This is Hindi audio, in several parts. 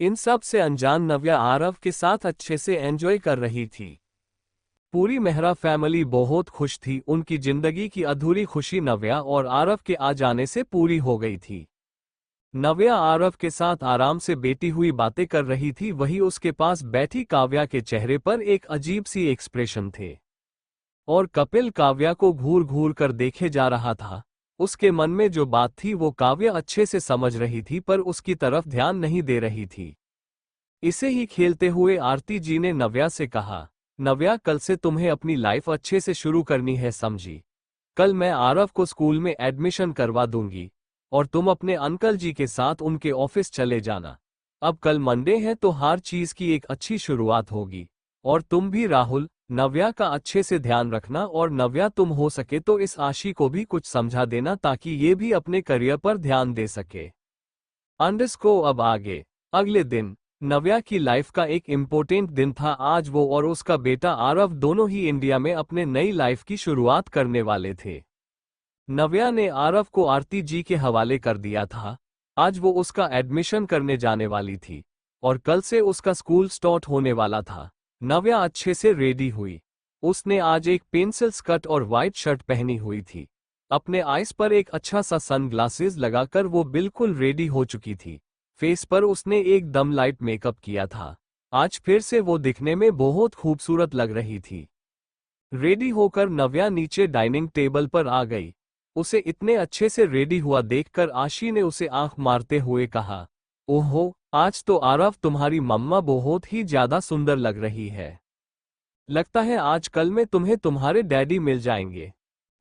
इन सब से अनजान नव्या आरव के साथ अच्छे से एंजॉय कर रही थी। पूरी मेहरा फैमिली बहुत खुश थी। उनकी जिंदगी की अधूरी खुशी नव्या और आरव के आ जाने से पूरी हो गई थी। नव्या आरव के साथ आराम से बैठी हुई बातें कर रही थी, वही उसके पास बैठी काव्या के चेहरे पर एक अजीब सी एक्सप्रेशन थे। और कपिल काव्या को घूर घूर कर देखे जा रहा था। उसके मन में जो बात थी वो काव्या अच्छे से समझ रही थी, पर उसकी तरफ ध्यान नहीं दे रही थी। इसे ही खेलते हुए आरती जी ने नव्या से कहा, नव्या कल से तुम्हें अपनी लाइफ अच्छे से शुरू करनी है, समझी। कल मैं आरव को स्कूल में एडमिशन करवा दूंगी और तुम अपने अंकल जी के साथ उनके ऑफिस चले जाना। अब कल मंडे है तो हर चीज की एक अच्छी शुरुआत होगी। और तुम भी राहुल, नव्या का अच्छे से ध्यान रखना, और नव्या तुम हो सके तो इस आशी को भी कुछ समझा देना ताकि ये भी अपने करियर पर ध्यान दे सके। अंडरस्को अब आगे। अगले दिन नव्या की लाइफ का एक इम्पोर्टेंट दिन था। आज वो और उसका बेटा आरव दोनों ही इंडिया में अपने नई लाइफ की शुरुआत करने वाले थे। नव्या ने आरव को आरती जी के हवाले कर दिया था। आज वो उसका एडमिशन करने जाने वाली थी और कल से उसका स्कूल स्टार्ट होने वाला था। नव्या अच्छे से रेडी हुई। उसने आज एक पेंसिल स्कर्ट और वाइट शर्ट पहनी हुई थी। अपने आईज पर एक अच्छा सा सन ग्लासेस लगाकर वो बिल्कुल रेडी हो चुकी थी। फेस पर उसने एकदम लाइट मेकअप किया था। आज फिर से वो दिखने में बहुत खूबसूरत लग रही थी। रेडी होकर नव्या नीचे डाइनिंग टेबल पर आ गई। उसे इतने अच्छे से रेडी हुआ देखकर आशी ने उसे आंख मारते हुए कहा, ओहो, आज तो आरव तुम्हारी मम्मा बहुत ही ज्यादा सुंदर लग रही है। लगता है आज कल में तुम्हें तुम्हारे डैडी मिल जाएंगे।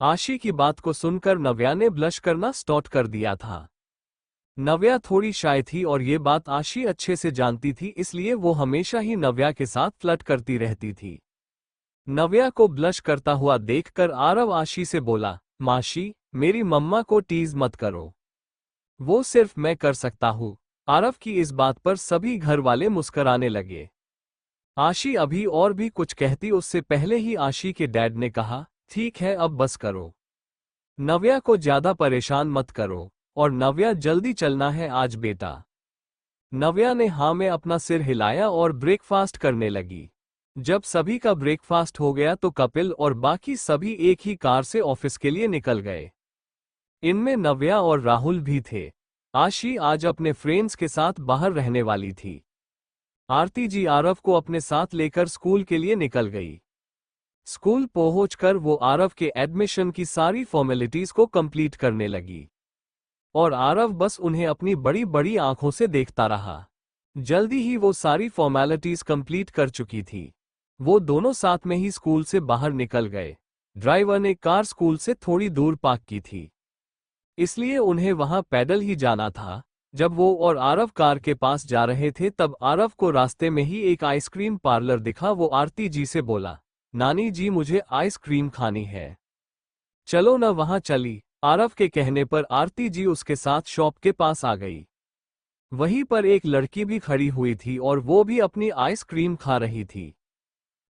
आशी की बात को सुनकर नव्या ने ब्लश करना स्टार्ट कर दिया था। नव्या थोड़ी शाय थी और ये बात आशी अच्छे से जानती थी, इसलिए वो हमेशा ही नव्या के साथ फ्लर्ट करती रहती थी। नव्या को ब्लश करता हुआ देखकर आरव आशी से बोला, माशी, मेरी मम्मा को टीज मत करो। वो सिर्फ मैं कर सकता हूँ। आरव की इस बात पर सभी घर वाले मुस्कराने लगे। आशी अभी और भी कुछ कहती उससे पहले ही आशी के डैड ने कहा, ठीक है अब बस करो। नव्या को ज्यादा परेशान मत करो और नव्या जल्दी चलना है आज बेटा। नव्या ने हाँ में अपना सिर हिलाया और ब्रेकफास्ट करने लगी। जब सभी का ब्रेकफास्ट हो गया तो कपिल और बाकी सभी एक ही कार से ऑफिस के लिए निकल गए। इनमें नव्या और राहुल भी थे। आशी आज अपने फ्रेंड्स के साथ बाहर रहने वाली थी। आरती जी आरव को अपने साथ लेकर स्कूल के लिए निकल गई। स्कूल पहुंचकर वो आरव के एडमिशन की सारी फॉर्मेलिटीज को कंप्लीट करने लगी और आरव बस उन्हें अपनी बड़ी बड़ी आंखों से देखता रहा। जल्दी ही वो सारी फॉर्मेलिटीज कंप्लीट कर चुकी थी। वो दोनों साथ में ही स्कूल से बाहर निकल गए। ड्राइवर ने कार स्कूल से थोड़ी दूर पार्क की थी, इसलिए उन्हें वहां पैदल ही जाना था। जब वो और आरव कार के पास जा रहे थे तब आरव को रास्ते में ही एक आइसक्रीम पार्लर दिखा। वो आरती जी से बोला, नानी जी मुझे आइसक्रीम खानी है, चलो न वहां चली। आरव के कहने पर आरती जी उसके साथ शॉप के पास आ गई। वहीं पर एक लड़की भी खड़ी हुई थी और वो भी अपनी आइसक्रीम खा रही थी।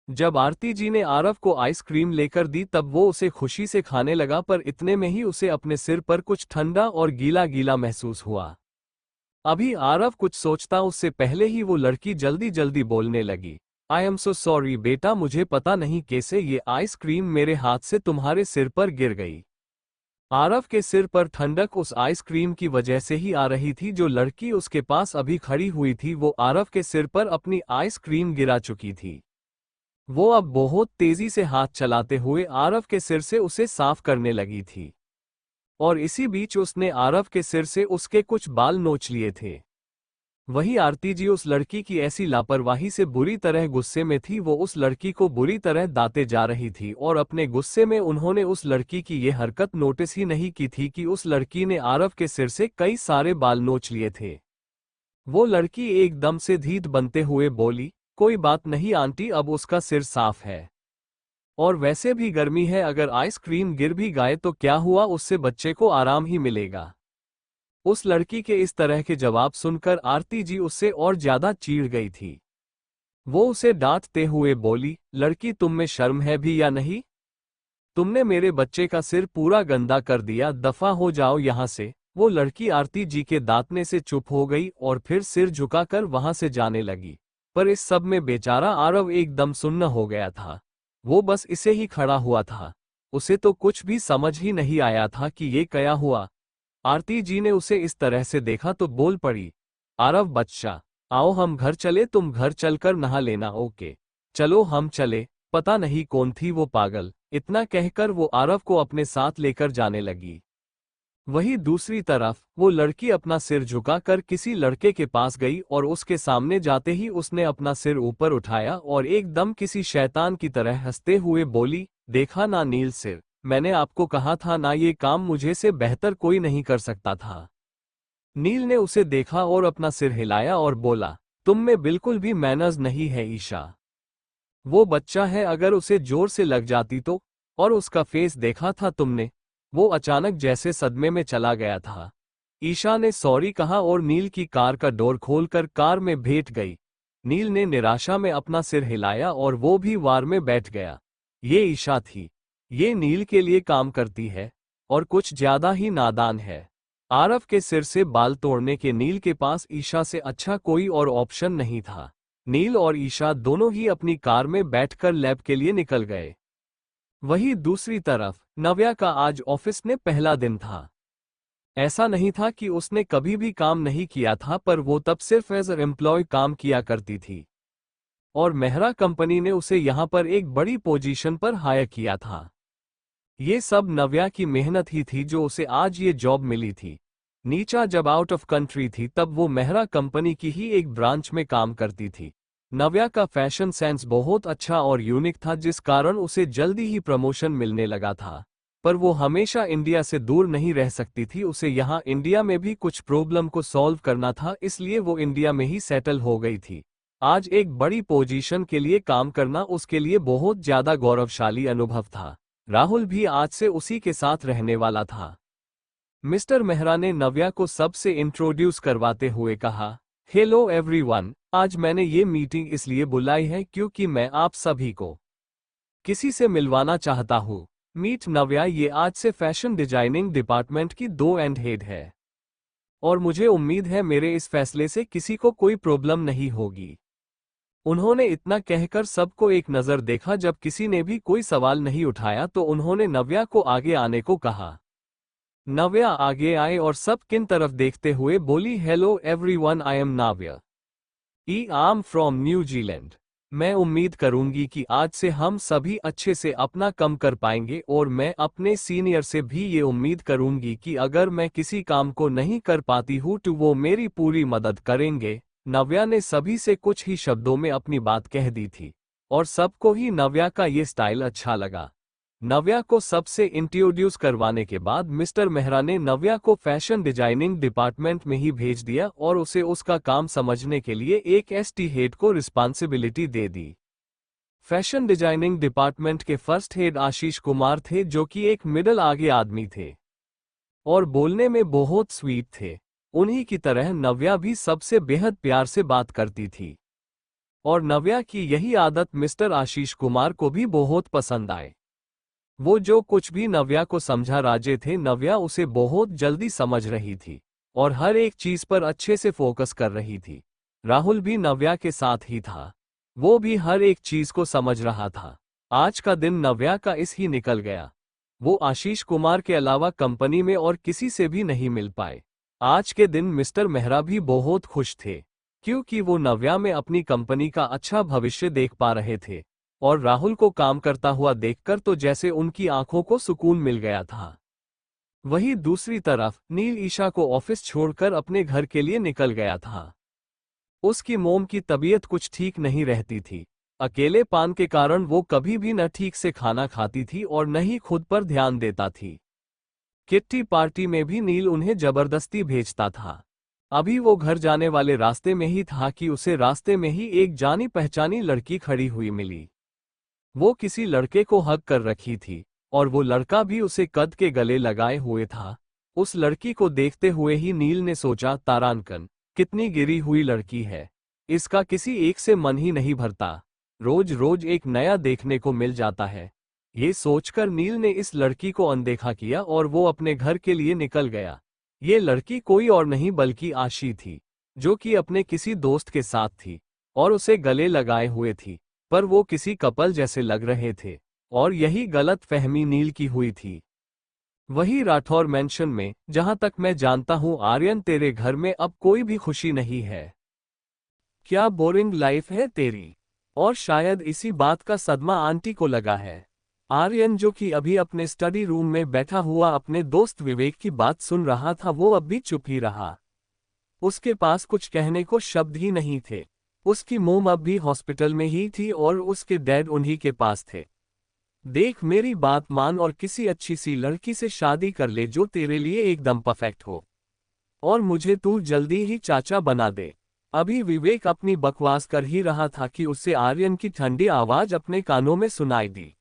जब आरती जी ने आरव को आइसक्रीम लेकर दी तब वो उसे खुशी से खाने लगा, पर इतने में ही उसे अपने सिर पर कुछ ठंडा और गीला गीला महसूस हुआ। अभी आरव कुछ सोचता उससे पहले ही वो लड़की जल्दी जल्दी बोलने लगी, आई एम सो सॉरी बेटा, मुझे पता नहीं कैसे ये आइसक्रीम मेरे हाथ से तुम्हारे सिर पर गिर गई। आरव के सिर पर ठंडक उस आइसक्रीम की वजह से ही आ रही थी। जो लड़की उसके पास अभी खड़ी हुई थी वो आरव के सिर पर अपनी आइसक्रीम गिरा चुकी थी। वो अब बहुत तेजी से हाथ चलाते हुए आरव के सिर से उसे साफ करने लगी थी और इसी बीच उसने आरव के सिर से उसके कुछ बाल नोच लिए थे। वही आरती जी उस लड़की की ऐसी लापरवाही से बुरी तरह गुस्से में थी। वो उस लड़की को बुरी तरह दाते जा रही थी और अपने गुस्से में उन्होंने उस लड़की की ये हरकत नोटिस ही नहीं की थी कि उस लड़की ने आरव के सिर से कई सारे बाल नोच लिए थे। वो लड़की एकदम से धीट बनते हुए बोली, कोई बात नहीं आंटी, अब उसका सिर साफ है और वैसे भी गर्मी है, अगर आइसक्रीम गिर भी गए तो क्या हुआ, उससे बच्चे को आराम ही मिलेगा। उस लड़की के इस तरह के जवाब सुनकर आरती जी उससे और ज्यादा चिढ़ गई थी। वो उसे डांटते हुए बोली, लड़की तुम में शर्म है भी या नहीं? तुमने मेरे बच्चे का सिर पूरा गंदा कर दिया, दफा हो जाओ यहां से। वो लड़की आरती जी के दांतने से चुप हो गई और फिर सिर झुकाकर वहां से जाने लगी। पर इस सब में बेचारा आरव एकदम सुन्न हो गया था। वो बस इसे ही खड़ा हुआ था। उसे तो कुछ भी समझ ही नहीं आया था कि ये क्या हुआ। आरती जी ने उसे इस तरह से देखा तो बोल पड़ी, आरव बच्चा, आओ हम घर चले, तुम घर चलकर नहा लेना। ओके चलो हम चले। पता नहीं कौन थी वो पागल। इतना कहकर वो आरव को अपने साथ लेकर जाने लगी। वहीं दूसरी तरफ वो लड़की अपना सिर झुकाकर किसी लड़के के पास गई और उसके सामने जाते ही उसने अपना सिर ऊपर उठाया और एकदम किसी शैतान की तरह हंसते हुए बोली, देखा ना नील सिर, मैंने आपको कहा था ना, ये काम मुझे से बेहतर कोई नहीं कर सकता था। नील ने उसे देखा और अपना सिर हिलाया और बोला, तुम में बिल्कुल भी मैनर्स नहीं है ईशा। वो बच्चा है, अगर उसे जोर से लग जाती तो। और उसका फेस देखा था तुमने, वो अचानक जैसे सदमे में चला गया था। ईशा ने सॉरी कहा और नील की कार का डोर खोलकर कार में बैठ गई। नील ने निराशा में अपना सिर हिलाया और वो भी वार में बैठ गया। ये ईशा थी। ये नील के लिए काम करती है और कुछ ज्यादा ही नादान है। आरव के सिर से बाल तोड़ने के नील के पास ईशा से अच्छा कोई और ऑप्शन नहीं था। नील और ईशा दोनों ही अपनी कार में बैठकर लैब के लिए निकल गए। वहीं दूसरी तरफ नव्या का आज ऑफिस में पहला दिन था। ऐसा नहीं था कि उसने कभी भी काम नहीं किया था, पर वो तब सिर्फ एज एम्प्लॉय काम किया करती थी और मेहरा कंपनी ने उसे यहां पर एक बड़ी पोजीशन पर हायर किया था। ये सब नव्या की मेहनत ही थी जो उसे आज ये जॉब मिली थी। नीचा जब आउट ऑफ कंट्री थी तब वो मेहरा कंपनी की ही एक ब्रांच में काम करती थी। नव्या का फैशन सेंस बहुत अच्छा और यूनिक था, जिस कारण उसे जल्दी ही प्रमोशन मिलने लगा था। पर वो हमेशा इंडिया से दूर नहीं रह सकती थी, उसे यहाँ इंडिया में भी कुछ प्रॉब्लम को सॉल्व करना था, इसलिए वो इंडिया में ही सेटल हो गई थी। आज एक बड़ी पोजीशन के लिए काम करना उसके लिए बहुत ज्यादा गौरवशाली अनुभव था। राहुल भी आज से उसी के साथ रहने वाला था। मिस्टर मेहरा ने नव्या को सबसे इंट्रोड्यूस करवाते हुए कहा, हेलो एवरीवन, आज मैंने ये मीटिंग इसलिए बुलाई है क्योंकि मैं आप सभी को किसी से मिलवाना चाहता हूँ। मीट नव्या, ये आज से फैशन डिजाइनिंग डिपार्टमेंट की दो एंड हेड है और मुझे उम्मीद है मेरे इस फैसले से किसी को कोई प्रॉब्लम नहीं होगी। उन्होंने इतना कहकर सबको एक नज़र देखा। जब किसी ने भी कोई सवाल नहीं उठाया तो उन्होंने नव्या को आगे आने को कहा। नव्या आगे आए और सब किन तरफ देखते हुए बोली, hello everyone, I am Navya. I am from New Zealand. मैं उम्मीद करूंगी कि आज से हम सभी अच्छे से अपना काम कर पाएंगे और मैं अपने सीनियर से भी ये उम्मीद करूंगी कि अगर मैं किसी काम को नहीं कर पाती हूँ तो वो मेरी पूरी मदद करेंगे। नव्या ने सभी से कुछ ही शब्दों में अपनी बात कह दी थी और सबको ही नव्या का ये स्टाइल अच्छा लगा। नव्या को सबसे इंट्रोड्यूस करवाने के बाद मिस्टर मेहरा ने नव्या को फैशन डिजाइनिंग डिपार्टमेंट में ही भेज दिया और उसे उसका काम समझने के लिए एक एसटी हेड को रिस्पांसिबिलिटी दे दी। फैशन डिजाइनिंग डिपार्टमेंट के फर्स्ट हेड आशीष कुमार थे, जो कि एक मिडिल आगे आदमी थे और बोलने में बहुत स्वीट थे। उन्हीं की तरह नव्या भी सबसे बेहद प्यार से बात करती थी और नव्या की यही आदत मिस्टर आशीष कुमार को भी बहुत पसंद आए। वो जो कुछ भी नव्या को समझा रहे थे, नव्या उसे बहुत जल्दी समझ रही थी और हर एक चीज पर अच्छे से फोकस कर रही थी। राहुल भी नव्या के साथ ही था, वो भी हर एक चीज को समझ रहा था। आज का दिन नव्या का इस ही निकल गया। वो आशीष कुमार के अलावा कंपनी में और किसी से भी नहीं मिल पाए। आज के दिन मिस्टर मेहरा भी बहुत खुश थे क्योंकि वो नव्या में अपनी कंपनी का अच्छा भविष्य देख पा रहे थे और राहुल को काम करता हुआ देखकर तो जैसे उनकी आंखों को सुकून मिल गया था। वहीं दूसरी तरफ नील ईशा को ऑफिस छोड़कर अपने घर के लिए निकल गया था। उसकी मोम की तबीयत कुछ ठीक नहीं रहती थी। अकेले पान के कारण वो कभी भी न ठीक से खाना खाती थी और न ही खुद पर ध्यान देता थी। किट्टी पार्टी में भी नील उन्हें जबरदस्ती भेजता था। अभी वो घर जाने वाले रास्ते में ही था कि उसे रास्ते में ही एक जानी पहचानी लड़की खड़ी हुई मिली। वो किसी लड़के को हग कर रखी थी और वो लड़का भी उसे कद के गले लगाए हुए था। उस लड़की को देखते हुए ही नील ने सोचा, तारानकन, कितनी गिरी हुई लड़की है, इसका किसी एक से मन ही नहीं भरता, रोज रोज एक नया देखने को मिल जाता है। ये सोचकर नील ने इस लड़की को अनदेखा किया और वो अपने घर के लिए निकल गया। ये लड़की कोई और नहीं बल्कि आशी थी, जो कि अपने किसी दोस्त के साथ थी और उसे गले लगाए हुए थी, पर वो किसी कपल जैसे लग रहे थे। और यही गलत फहमी नील की हुई थी। वही राठौर मेंशन में, जहां तक मैं जानता हूं आर्यन तेरे घर में अब कोई भी खुशी नहीं है। क्या बोरिंग लाइफ है तेरी। और शायद इसी बात का सदमा आंटी को लगा है। आर्यन, जो कि अभी अपने स्टडी रूम में बैठा हुआ अपने दोस्त विवेक की बात सुन रहा था, वो अब भी चुप ही रहा। उसके पास कुछ कहने को शब्द ही नहीं थे। उसकी मोम अब भी हॉस्पिटल में ही थी और उसके डैड उन्हीं के पास थे। देख, मेरी बात मान और किसी अच्छी सी लड़की से शादी कर ले जो तेरे लिए एकदम परफेक्ट हो। और मुझे तू जल्दी ही चाचा बना दे। अभी विवेक अपनी बकवास कर ही रहा था कि उससे आर्यन की ठंडी आवाज अपने कानों में सुनाई दी।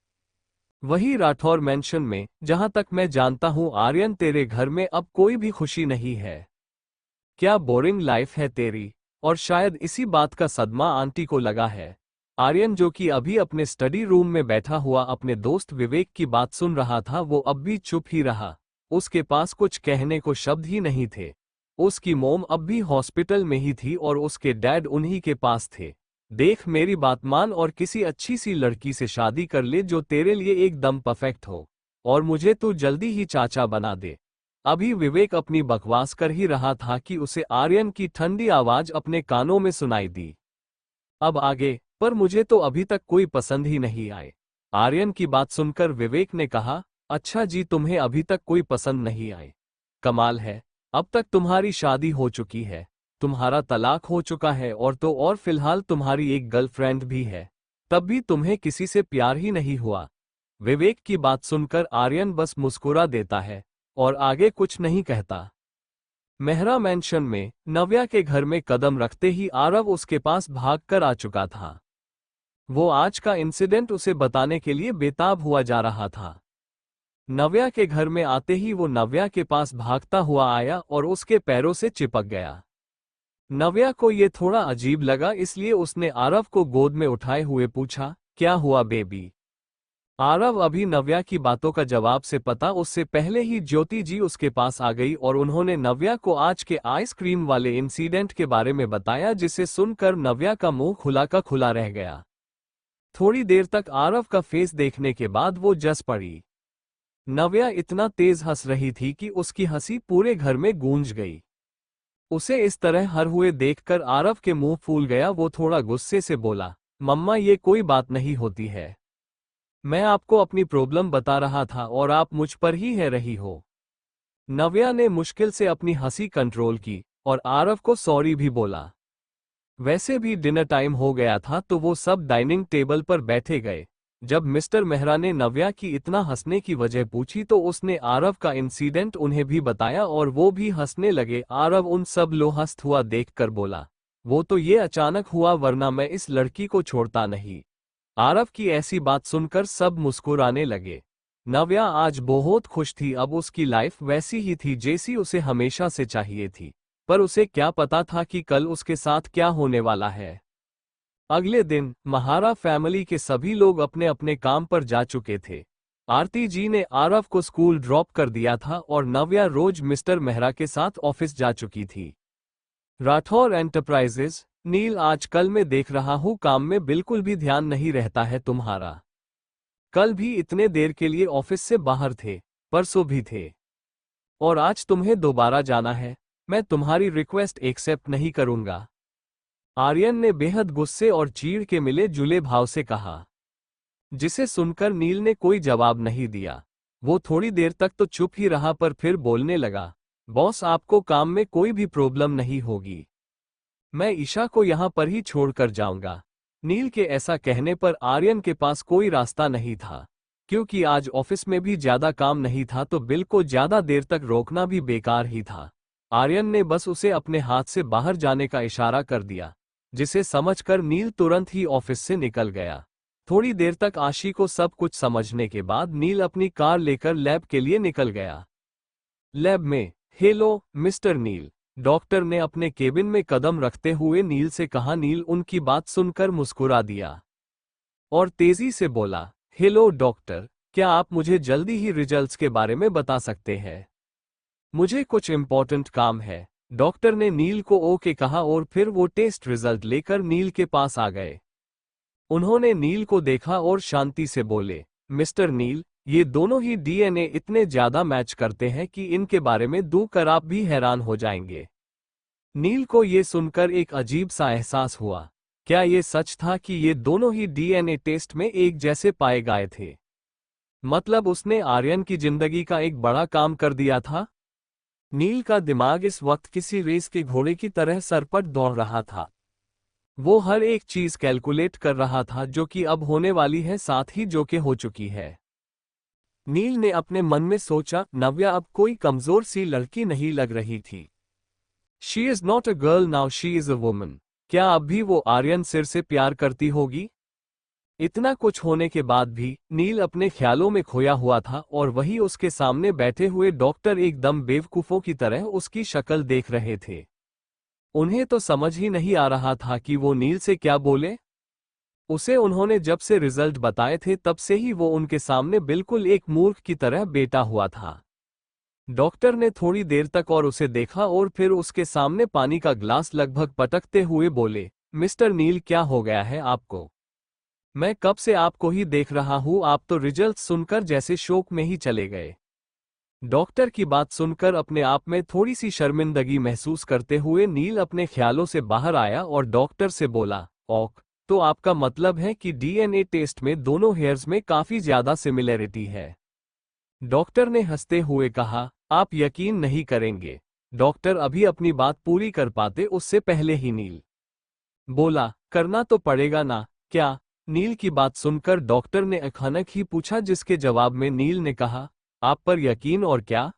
वही राठौर मेंशन में, जहां तक मैं जानता हूं आर्यन तेरे घर में अब कोई भी खुशी नहीं है। क्या बोरिंग लाइफ है तेरी। और शायद इसी बात का सदमा आंटी को लगा है। आर्यन, जो कि अभी अपने स्टडी रूम में बैठा हुआ अपने दोस्त विवेक की बात सुन रहा था, वो अब भी चुप ही रहा। उसके पास कुछ कहने को शब्द ही नहीं थे। उसकी मोम अब भी हॉस्पिटल में ही थी और उसके डैड उन्हीं के पास थे। देख, मेरी बात मान और किसी अच्छी सी लड़की से शादी कर ले जो तेरे लिए एकदम परफेक्ट हो। और मुझे तू जल्दी ही चाचा बना दे। अभी विवेक अपनी बकवास कर ही रहा था कि उसे आर्यन की ठंडी आवाज अपने कानों में सुनाई दी। अब आगे, पर मुझे तो अभी तक कोई पसंद ही नहीं आए। आर्यन की बात सुनकर विवेक ने कहा, अच्छा जी, तुम्हें अभी तक कोई पसंद नहीं आए। कमाल है, अब तक तुम्हारी शादी हो चुकी है, तुम्हारा तलाक हो चुका है और तो और फिलहाल तुम्हारी एक गर्लफ्रेंड भी है, तब भी तुम्हें किसी से प्यार ही नहीं हुआ। विवेक की बात सुनकर आर्यन बस मुस्कुरा देता है और आगे कुछ नहीं कहता। मेहरा मैंशन में नव्या के घर में कदम रखते ही आरव उसके पास भागकर आ चुका था। वो आज का इंसिडेंट उसे बताने के लिए बेताब हुआ जा रहा था। नव्या के घर में आते ही वो नव्या के पास भागता हुआ आया और उसके पैरों से चिपक गया। नव्या को ये थोड़ा अजीब लगा, इसलिए उसने आरव को गोद में उठाए हुए पूछा, क्या हुआ बेबी। आरव अभी नव्या की बातों का जवाब से पता उससे पहले ही ज्योति जी उसके पास आ गई और उन्होंने नव्या को आज के आइसक्रीम वाले इंसिडेंट के बारे में बताया, जिसे सुनकर नव्या का मुंह खुला का खुला रह गया। थोड़ी देर तक आरव का फेस देखने के बाद वो जस पड़ी। नव्या इतना तेज हंस रही थी कि उसकी हंसी पूरे घर में गूंज गई। उसे इस तरह हर हुए देखकर आरव के मुंह फूल गया। वो थोड़ा गुस्से से बोला, मम्मा ये कोई बात नहीं होती है। मैं आपको अपनी प्रॉब्लम बता रहा था और आप मुझ पर ही है रही हो। नव्या ने मुश्किल से अपनी हंसी कंट्रोल की और आरव को सॉरी भी बोला। वैसे भी डिनर टाइम हो गया था तो वो सब डाइनिंग टेबल पर बैठे गए। जब मिस्टर मेहरा ने नव्या की इतना हंसने की वजह पूछी तो उसने आरव का इंसिडेंट उन्हें भी बताया और वो भी हंसने लगे। आरव उन सब लो हंसता हुआ देखकर बोला, वो तो ये अचानक हुआ, वरना मैं इस लड़की को छोड़ता नहीं। आरव की ऐसी बात सुनकर सब मुस्कुराने लगे। नव्या आज बहुत खुश थी। अब उसकी लाइफ वैसी ही थी जैसी उसे हमेशा से चाहिए थी, पर उसे क्या पता था कि कल उसके साथ क्या होने वाला है। अगले दिन महारा फैमिली के सभी लोग अपने अपने काम पर जा चुके थे। आरती जी ने आरव को स्कूल ड्रॉप कर दिया था और नव्या रोज मिस्टर मेहरा के साथ ऑफिस जा चुकी थी। राठौर एंटरप्राइजेज, नील, आजकल मैं देख रहा हूं काम में बिल्कुल भी ध्यान नहीं रहता है तुम्हारा। कल भी इतने देर के लिए ऑफिस से बाहर थे, परसों भी थे, और आज तुम्हें दोबारा जाना है। मैं तुम्हारी रिक्वेस्ट एक्सेप्ट नहीं करूंगा। आर्यन ने बेहद गुस्से और चीड़ के मिले जुले भाव से कहा, जिसे सुनकर नील ने कोई जवाब नहीं दिया। वो थोड़ी देर तक तो चुप ही रहा पर फिर बोलने लगा, बॉस आपको काम में कोई भी प्रॉब्लम नहीं होगी। मैं ईशा को यहां पर ही छोड़कर जाऊंगा। नील के ऐसा कहने पर आर्यन के पास कोई रास्ता नहीं था, क्योंकि आज ऑफिस में भी ज्यादा काम नहीं था तो बिल को ज्यादा देर तक रोकना भी बेकार ही था। आर्यन ने बस उसे अपने हाथ से बाहर जाने का इशारा कर दिया, जिसे समझकर नील तुरंत ही ऑफिस से निकल गया। थोड़ी देर तक आशी को सब कुछ समझने के बाद नील अपनी कार लेकर लैब के लिए निकल गया। लैब में, हेलो मिस्टर नील, डॉक्टर ने अपने केबिन में कदम रखते हुए नील से कहा। नील उनकी बात सुनकर मुस्कुरा दिया और तेजी से बोला, हेलो डॉक्टर, क्या आप मुझे जल्दी ही रिजल्ट्स के बारे में बता सकते हैं। मुझे कुछ इम्पोर्टेंट काम है। डॉक्टर ने नील को ओके कहा और फिर वो टेस्ट रिजल्ट लेकर नील के पास आ गए। उन्होंने नील को देखा और शांति से बोले, मिस्टर नील, ये दोनों ही डीएनए इतने ज्यादा मैच करते हैं कि इनके बारे में दूर आप भी हैरान हो जाएंगे। नील को ये सुनकर एक अजीब सा एहसास हुआ। क्या ये सच था कि ये दोनों ही डीएनए टेस्ट में एक जैसे पाए गए थे? मतलब उसने आर्यन की जिंदगी का एक बड़ा काम कर दिया था। नील का दिमाग इस वक्त किसी रेस के घोड़े की तरह सरपट दौड़ रहा था। वो हर एक चीज कैलकुलेट कर रहा था जो कि अब होने वाली है, साथ ही जो कि हो चुकी है। नील ने अपने मन में सोचा, नव्या अब कोई कमजोर सी लड़की नहीं लग रही थी। She is not a girl now, she is a woman. क्या अब भी वो आर्यन सिर से प्यार करती होगी? इतना कुछ होने के बाद भी नील अपने ख्यालों में खोया हुआ था और वही उसके सामने बैठे हुए डॉक्टर एकदम बेवकूफों की तरह उसकी शक्ल देख रहे थे। उन्हें तो समझ ही नहीं आ रहा था कि वो नील से क्या बोले। उसे उन्होंने जब से रिजल्ट बताए थे तब से ही वो उनके सामने बिल्कुल एक मूर्ख की तरह बैठा हुआ था। डॉक्टर ने थोड़ी देर तक और उसे देखा और फिर उसके सामने पानी का ग्लास लगभग पटकते हुए बोले, मिस्टर नील, क्या हो गया है आपको? मैं कब से आपको ही देख रहा हूं, आप तो रिजल्ट सुनकर जैसे शोक में ही चले गए। डॉक्टर की बात सुनकर अपने आप में थोड़ी सी शर्मिंदगी महसूस करते हुए नील अपने ख्यालों से बाहर आया और डॉक्टर से बोला, ओक, तो आपका मतलब है कि डीएनए टेस्ट में दोनों हेयर्स में काफी ज्यादा सिमिलैरिटी है। डॉक्टर ने हंसते हुए कहा, आप यकीन नहीं करेंगे। डॉक्टर अभी अपनी बात पूरी कर पाते उससे पहले ही नील बोला, करना तो पड़ेगा ना, क्या? नील की बात सुनकर डॉक्टर ने अचानक ही पूछा, जिसके जवाब में नील ने कहा, आप पर यकीन और क्या?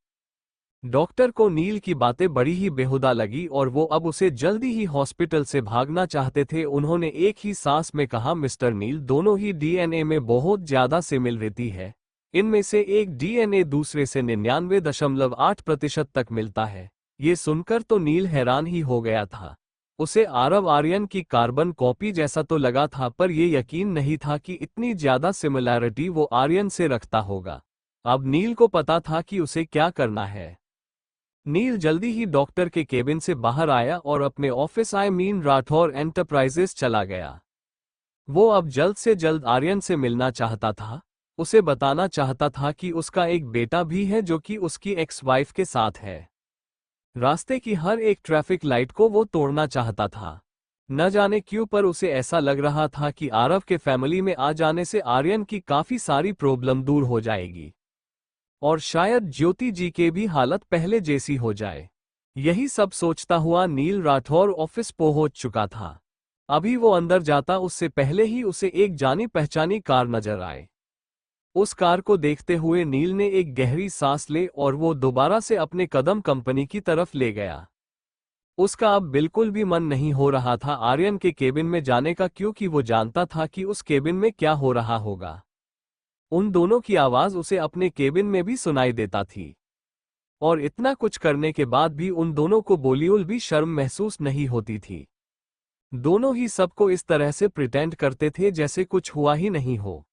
डॉक्टर को नील की बातें बड़ी ही बेहुदा लगी और वो अब उसे जल्दी ही हॉस्पिटल से भागना चाहते थे। उन्होंने एक ही सांस में कहा, मिस्टर नील, दोनों ही डीएनए में बहुत ज्यादा सिमिलरिटी है। इनमें से एक डीएनए दूसरे से 99.8% तक मिलता है। ये सुनकर तो नील हैरान ही हो गया था। उसे आरव आर्यन की कार्बन कॉपी जैसा तो लगा था, पर यह यकीन नहीं था कि इतनी ज्यादा सिमिलैरिटी वो आर्यन से रखता होगा। अब नील को पता था कि उसे क्या करना है। नील जल्दी ही डॉक्टर के केबिन से बाहर आया और अपने ऑफिस राठौर एंटरप्राइजेस चला गया। वो अब जल्द से जल्द आर्यन से मिलना चाहता था। उसे बताना चाहता था कि उसका एक बेटा भी है जो कि उसकी एक्स वाइफ के साथ है। रास्ते की हर एक ट्रैफिक लाइट को वो तोड़ना चाहता था। न जाने क्यों, पर उसे ऐसा लग रहा था कि आरव के फैमिली में आ जाने से आर्यन की काफी सारी प्रॉब्लम दूर हो जाएगी और शायद ज्योति जी के भी हालत पहले जैसी हो जाए। यही सब सोचता हुआ नील राठौर ऑफिस पहुंच चुका था। अभी वो अंदर जाता उससे पहले ही उसे एक जानी पहचानी कार नजर आए। उस कार को देखते हुए नील ने एक गहरी सांस ले और वो दोबारा से अपने कदम कंपनी की तरफ ले गया। उसका अब बिल्कुल भी मन नहीं हो रहा था आर्यन के केबिन में जाने का, क्योंकि वो जानता था कि उस केबिन में क्या हो रहा होगा। उन दोनों की आवाज उसे अपने केबिन में भी सुनाई देता थी और इतना कुछ करने के बाद भी उन दोनों को बोलियोल भी शर्म महसूस नहीं होती थी। दोनों ही सबको इस तरह से प्रिटेंड करते थे जैसे कुछ हुआ ही नहीं हो।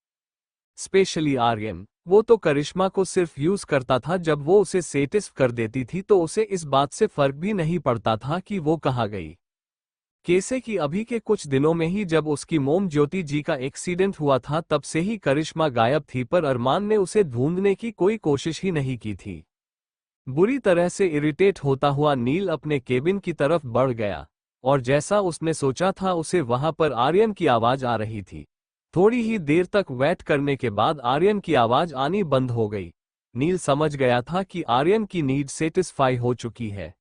स्पेशली आर्यन, वो तो करिश्मा को सिर्फ यूज करता था। जब वो उसे सेटिस्फ कर देती थी तो उसे इस बात से फर्क भी नहीं पड़ता था कि वो कहाँ गई। कैसे कि अभी के कुछ दिनों में ही जब उसकी मोम ज्योति जी का एक्सीडेंट हुआ था तब से ही करिश्मा गायब थी, पर अरमान ने उसे ढूंढने की कोई कोशिश ही नहीं की थी। बुरी तरह से इरिटेट होता हुआ नील अपने केबिन की तरफ बढ़ गया और जैसा उसने सोचा था उसे वहां पर आर्यन की आवाज आ रही थी। थोड़ी ही देर तक वेट करने के बाद आर्यन की आवाज आनी बंद हो गई। नील समझ गया था कि आर्यन की नीड सेटिस्फाई हो चुकी है।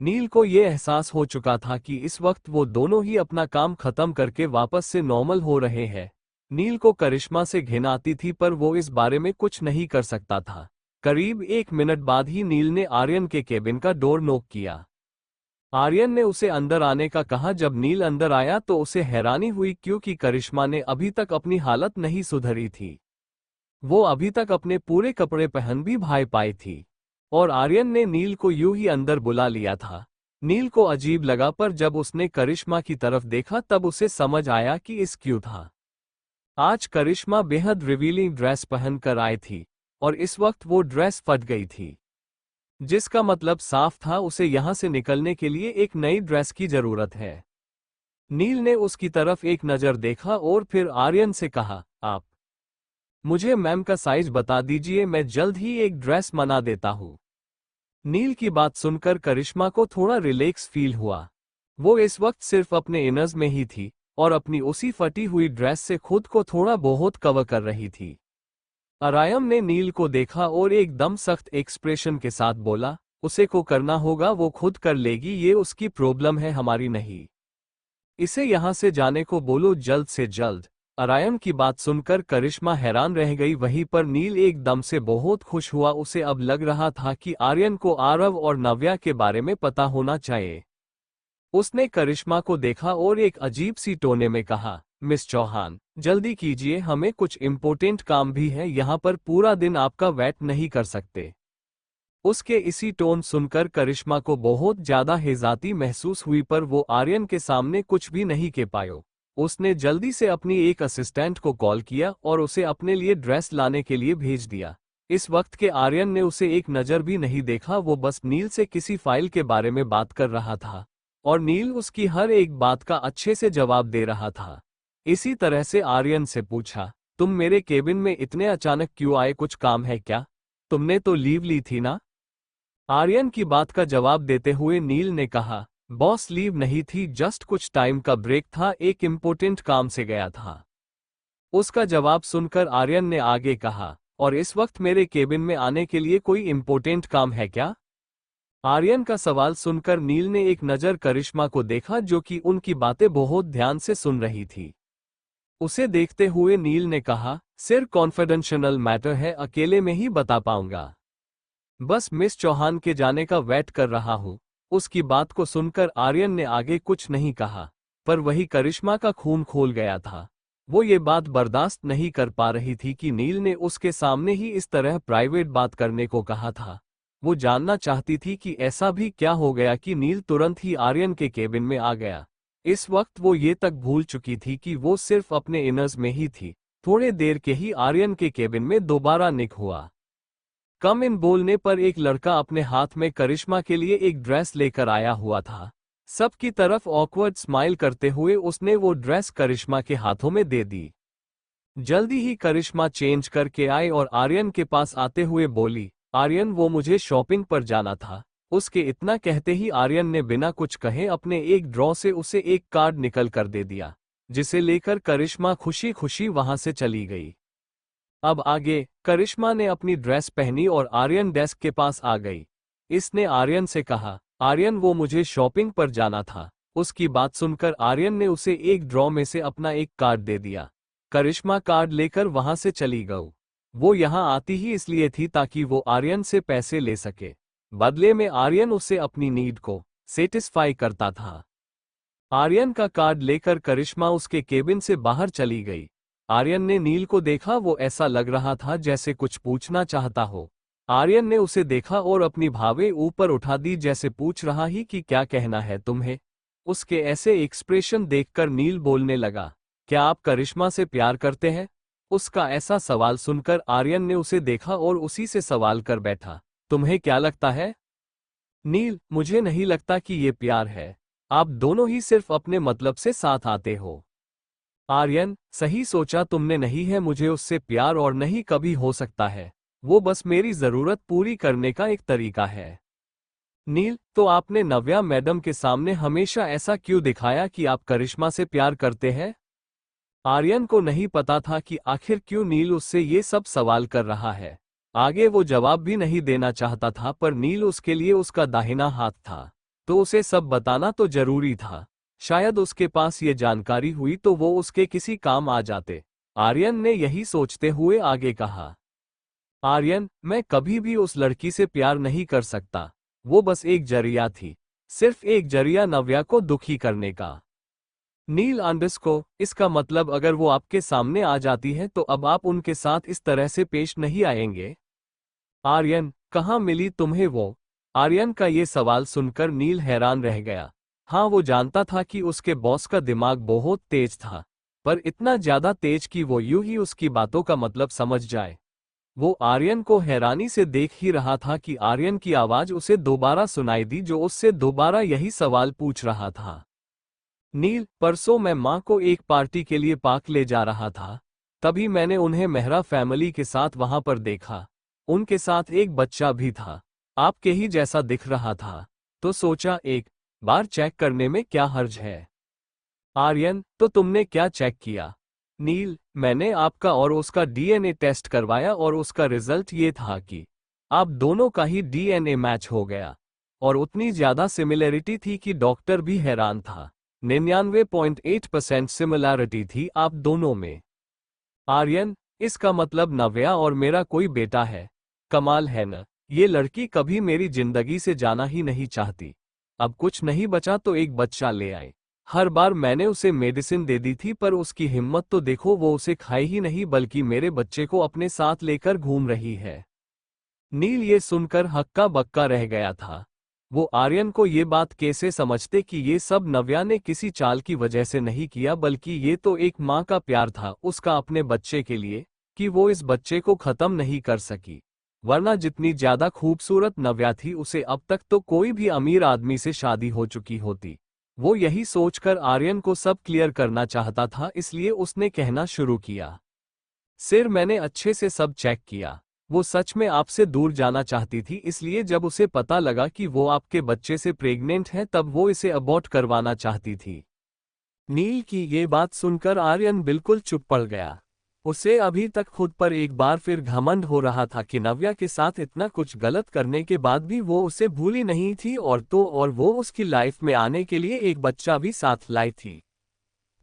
नील को यह एहसास हो चुका था कि इस वक्त वो दोनों ही अपना काम खत्म करके वापस से नॉर्मल हो रहे हैं। नील को करिश्मा से घिन आती थी, पर वो इस बारे में कुछ नहीं कर सकता था। करीब 1 मिनट बाद ही नील ने आर्यन के केबिन का डोर नॉक किया। आर्यन ने उसे अंदर आने का कहा। जब नील अंदर आया तो उसे हैरानी हुई, क्योंकि करिश्मा ने अभी तक अपनी हालत नहीं सुधरी थी। वो अभी तक अपने पूरे कपड़े पहन भी भाई पाई थी और आर्यन ने नील को यूं ही अंदर बुला लिया था। नील को अजीब लगा, पर जब उसने करिश्मा की तरफ देखा तब उसे समझ आया कि इस क्यों था। आज करिश्मा बेहद रिवीलिंग ड्रेस पहन कर आई थी और इस वक्त वो ड्रेस फट गई थी। जिसका मतलब साफ था उसे यहां से निकलने के लिए एक नई ड्रेस की जरूरत है। नील ने उसकी तरफ एक नजर देखा और फिर आर्यन से कहा, आप मुझे मैम का साइज बता दीजिए, मैं जल्द ही एक ड्रेस बना देता हूँ। नील की बात सुनकर करिश्मा को थोड़ा रिलैक्स फील हुआ। वो इस वक्त सिर्फ अपने इनर्स में ही थी और अपनी उसी फटी हुई ड्रेस से खुद को थोड़ा बहुत कवर कर रही थी। आर्यन ने नील को देखा और एकदम सख्त एक्सप्रेशन के साथ बोला, उसे को करना होगा वो खुद कर लेगी, ये उसकी प्रॉब्लम है, हमारी नहीं। इसे यहां से जाने को बोलो जल्द से जल्द। आर्यन की बात सुनकर करिश्मा हैरान रह गई, वहीं पर नील एकदम से बहुत खुश हुआ। उसे अब लग रहा था कि आर्यन को आरव और नव्या के बारे में पता होना चाहिए। उसने करिश्मा को देखा और एक अजीब सी टोने में कहा, मिस चौहान जल्दी कीजिए, हमें कुछ इम्पोर्टेंट काम भी है, यहाँ पर पूरा दिन आपका वेट नहीं कर सकते। उसके इसी टोन सुनकर करिश्मा को बहुत ज्यादा हेजाती महसूस हुई, पर वो आर्यन के सामने कुछ भी नहीं कह पायो। उसने जल्दी से अपनी एक असिस्टेंट को कॉल किया और उसे अपने लिए ड्रेस लाने के लिए भेज दिया। इस वक्त के आर्यन ने उसे एक नज़र भी नहीं देखा, वो बस नील से किसी फाइल के बारे में बात कर रहा था और नील उसकी हर एक बात का अच्छे से जवाब दे रहा था। इसी तरह से आर्यन से पूछा, तुम मेरे केबिन में इतने अचानक क्यों आए, कुछ काम है क्या? तुमने तो लीव ली थी ना? आर्यन की बात का जवाब देते हुए नील ने कहा, बॉस लीव नहीं थी, जस्ट कुछ टाइम का ब्रेक था, एक इम्पोर्टेंट काम से गया था। उसका जवाब सुनकर आर्यन ने आगे कहा, और इस वक्त मेरे केबिन में आने के लिए कोई इम्पोर्टेंट काम है क्या? आर्यन का सवाल सुनकर नील ने एक नज़र करिश्मा को देखा जो कि उनकी बातें बहुत ध्यान से सुन रही थी। उसे देखते हुए नील ने कहा, सिर कॉन्फिडेंशियल मैटर है, अकेले में ही बता पाऊंगा। बस मिस चौहान के जाने का वेट कर रहा हूँ। उसकी बात को सुनकर आर्यन ने आगे कुछ नहीं कहा, पर वही करिश्मा का खून खोल गया था। वो ये बात बर्दाश्त नहीं कर पा रही थी कि नील ने उसके सामने ही इस तरह प्राइवेट बात करने को कहा था। वो जानना चाहती थी कि ऐसा भी क्या हो गया कि नील तुरंत ही आर्यन के केबिन में आ गया। इस वक्त वो ये तक भूल चुकी थी कि वो सिर्फ अपने इनर्स में ही थी। थोड़े देर के ही आर्यन के केबिन में दोबारा निक हुआ। कम इन बोलने पर एक लड़का अपने हाथ में करिश्मा के लिए एक ड्रेस लेकर आया हुआ था। सबकी तरफ ऑकवर्ड स्माइल करते हुए उसने वो ड्रेस करिश्मा के हाथों में दे दी। जल्दी ही करिश्मा चेंज करके आई और आर्यन के पास आते हुए बोली, आर्यन वो मुझे शॉपिंग पर जाना था। उसके इतना कहते ही आर्यन ने बिना कुछ कहे अपने एक ड्रॉ से उसे एक कार्ड निकल कर दे दिया, जिसे लेकर करिश्मा खुशी खुशी वहां से चली गई। अब आगे करिश्मा ने अपनी ड्रेस पहनी और आर्यन डेस्क के पास आ गई। इसने आर्यन से कहा, आर्यन वो मुझे शॉपिंग पर जाना था। उसकी बात सुनकर आर्यन ने उसे एक ड्रॉ में से अपना एक कार्ड दे दिया। करिश्मा कार्ड लेकर वहां से चली गई। वो यहाँ आती ही इसलिए थी ताकि वो आर्यन से पैसे ले सके। बदले में आर्यन उसे अपनी नीड को सेटिस्फाई करता था। आर्यन का कार्ड लेकर करिश्मा उसके केबिन से बाहर चली गई। आर्यन ने नील को देखा, वो ऐसा लग रहा था जैसे कुछ पूछना चाहता हो। आर्यन ने उसे देखा और अपनी भावें ऊपर उठा दी जैसे पूछ रहा ही कि क्या कहना है तुम्हें। उसके ऐसे एक्सप्रेशन देखकर नील बोलने लगा, क्या आप करिश्मा से प्यार करते हैं? उसका ऐसा सवाल सुनकर आर्यन ने उसे देखा और उसी से सवाल कर बैठा, तुम्हें क्या लगता है? नील, मुझे नहीं लगता कि ये प्यार है। आप दोनों ही सिर्फ अपने मतलब से साथ आते हो। आर्यन, सही सोचा तुमने, नहीं है मुझे उससे प्यार और नहीं कभी हो सकता है। वो बस मेरी जरूरत पूरी करने का एक तरीका है। नील, तो आपने नव्या मैडम के सामने हमेशा ऐसा क्यों दिखाया कि आप करिश्मा से प्यार करते हैं? आर्यन को नहीं पता था कि आखिर क्यों नील उससे ये सब सवाल कर रहा है। आगे वो जवाब भी नहीं देना चाहता था, पर नील उसके लिए उसका दाहिना हाथ था, तो उसे सब बताना तो जरूरी था। शायद उसके पास ये जानकारी हुई तो वो उसके किसी काम आ जाते। आर्यन ने यही सोचते हुए आगे कहा, आर्यन, मैं कभी भी उस लड़की से प्यार नहीं कर सकता। वो बस एक जरिया थी, सिर्फ एक जरिया नव्या को दुखी करने का। नील अंडरस्को, इसका मतलब अगर वो आपके सामने आ जाती है तो अब आप उनके साथ इस तरह से पेश नहीं आएंगे? आर्यन, कहाँ मिली तुम्हें वो? आर्यन का ये सवाल सुनकर नील हैरान रह गया। हाँ, वो जानता था कि उसके बॉस का दिमाग बहुत तेज था, पर इतना ज्यादा तेज कि वो यूं ही उसकी बातों का मतलब समझ जाए। वो आर्यन को हैरानी से देख ही रहा था कि आर्यन की आवाज उसे दोबारा सुनाई दी, जो उससे दोबारा यही सवाल पूछ रहा था। नील, परसों मैं माँ को एक पार्टी के लिए पार्क ले जा रहा था, तभी मैंने उन्हें मेहरा फैमिली के साथ वहां पर देखा। उनके साथ एक बच्चा भी था, आपके ही जैसा दिख रहा था, तो सोचा एक बार चेक करने में क्या हर्ज है। आर्यन, तो तुमने क्या चेक किया? नील, मैंने आपका और उसका डीएनए टेस्ट करवाया और उसका रिजल्ट ये था कि आप दोनों का ही डीएनए मैच हो गया, और उतनी ज्यादा सिमिलरिटी थी कि डॉक्टर भी हैरान था। 99.8% सिमिलरिटी थी आप दोनों में। आर्यन, इसका मतलब नव्या और मेरा कोई बेटा है। कमाल है न, ये लड़की कभी मेरी जिंदगी से जाना ही नहीं चाहती। अब कुछ नहीं बचा तो एक बच्चा ले आए। हर बार मैंने उसे मेडिसिन दे दी थी, पर उसकी हिम्मत तो देखो, वो उसे खाए ही नहीं बल्कि मेरे बच्चे को अपने साथ लेकर घूम रही है। नील ये सुनकर हक्का बक्का रह गया था। वो आर्यन को ये बात कैसे समझते कि ये सब नव्या ने किसी चाल की वजह से नहीं किया, बल्कि ये तो एक माँ का प्यार था उसका अपने बच्चे के लिए, कि वो इस बच्चे को खत्म नहीं कर सकी। वरना जितनी ज्यादा खूबसूरत नव्या थी, उसे अब तक तो कोई भी अमीर आदमी से शादी हो चुकी होती। वो यही सोचकर आर्यन को सब क्लियर करना चाहता था, इसलिए उसने कहना शुरू किया। सिर, मैंने अच्छे से सब चेक किया। वो सच में आपसे दूर जाना चाहती थी, इसलिए जब उसे पता लगा कि वो आपके बच्चे से प्रेग्नेंट है, तब वो इसे अबॉर्ट करवाना चाहती थी। नील की ये बात सुनकर आर्यन बिल्कुल चुप पड़ गया। उसे अभी तक खुद पर एक बार फिर घमंड हो रहा था कि नव्या के साथ इतना कुछ गलत करने के बाद भी वो उसे भूली नहीं थी, और वो उसकी लाइफ में आने के लिए एक बच्चा भी साथ लाई थी।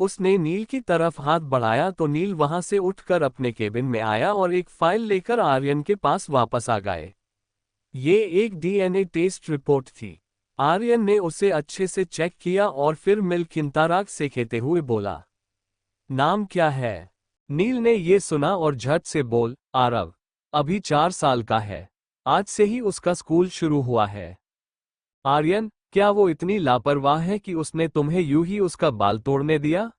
उसने नील की तरफ हाथ बढ़ाया तो नील वहां से उठकर अपने केबिन में आया और एक फाइल लेकर आर्यन के पास वापस आ गए। ये एक डीएनए टेस्ट रिपोर्ट थी। आर्यन ने उसे अच्छे से चेक किया और फिर मिल्क इंतराग से कहते हुए बोला, नाम क्या है? नील ने ये सुना और झट से बोल, आरव। अभी 4 साल का है, आज से ही उसका स्कूल शुरू हुआ है। आर्यन, क्या वो इतनी लापरवाह है कि उसने तुम्हें यूं ही उसका बाल तोड़ने दिया?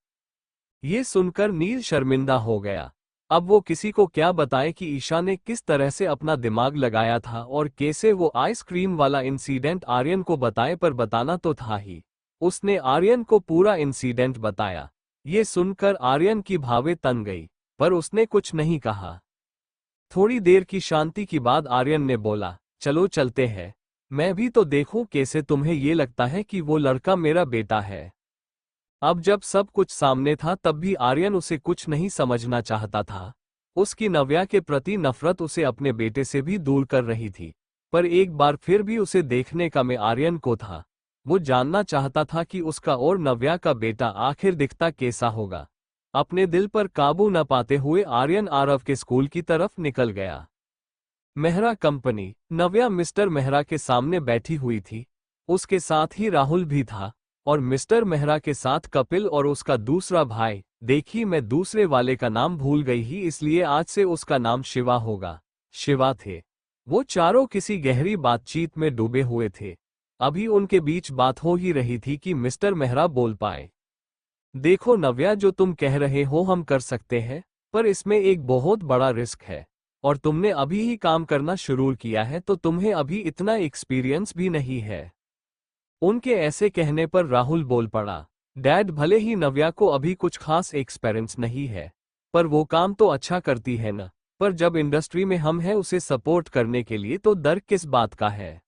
ये सुनकर नील शर्मिंदा हो गया। अब वो किसी को क्या बताए कि ईशा ने किस तरह से अपना दिमाग लगाया था और कैसे वो आइसक्रीम वाला इंसिडेंट आर्यन को बताए, पर बताना तो था ही। उसने आर्यन को पूरा इंसिडेंट बताया। ये सुनकर आर्यन की भावें तन गई, पर उसने कुछ नहीं कहा। थोड़ी देर की शांति के बाद आर्यन ने बोला, चलो चलते हैं, मैं भी तो देखूं कैसे तुम्हें ये लगता है कि वो लड़का मेरा बेटा है। अब जब सब कुछ सामने था तब भी आर्यन उसे कुछ नहीं समझना चाहता था। उसकी नव्या के प्रति नफरत उसे अपने बेटे से भी दूर कर रही थी, पर एक बार फिर भी उसे देखने का में आर्यन को था। वो जानना चाहता था कि उसका और नव्या का बेटा आखिर दिखता कैसा होगा। अपने दिल पर काबू न पाते हुए आर्यन आरव के स्कूल की तरफ निकल गया। मेहरा कंपनी। नव्या मिस्टर मेहरा के सामने बैठी हुई थी। उसके साथ ही राहुल भी था, और मिस्टर मेहरा के साथ कपिल और उसका दूसरा भाई। देखी, मैं दूसरे वाले का नाम भूल गई ही, इसलिए आज से उसका नाम शिवा होगा। शिवा थे। वो चारों किसी गहरी बातचीत में डूबे हुए थे। अभी उनके बीच बात हो ही रही थी कि मिस्टर मेहरा बोल पाए। देखो नव्या, जो तुम कह रहे हो हम कर सकते हैं, पर इसमें एक बहुत बड़ा रिस्क है, और तुमने अभी ही काम करना शुरू किया है तो तुम्हें अभी इतना एक्सपीरियंस भी नहीं है। उनके ऐसे कहने पर राहुल बोल पड़ा, डैड, भले ही नव्या को अभी कुछ खास एक्सपीरियंस नहीं है, पर वो काम तो अच्छा करती है ना। पर जब इंडस्ट्री में हम हैं उसे सपोर्ट करने के लिए, तो डर किस बात का है?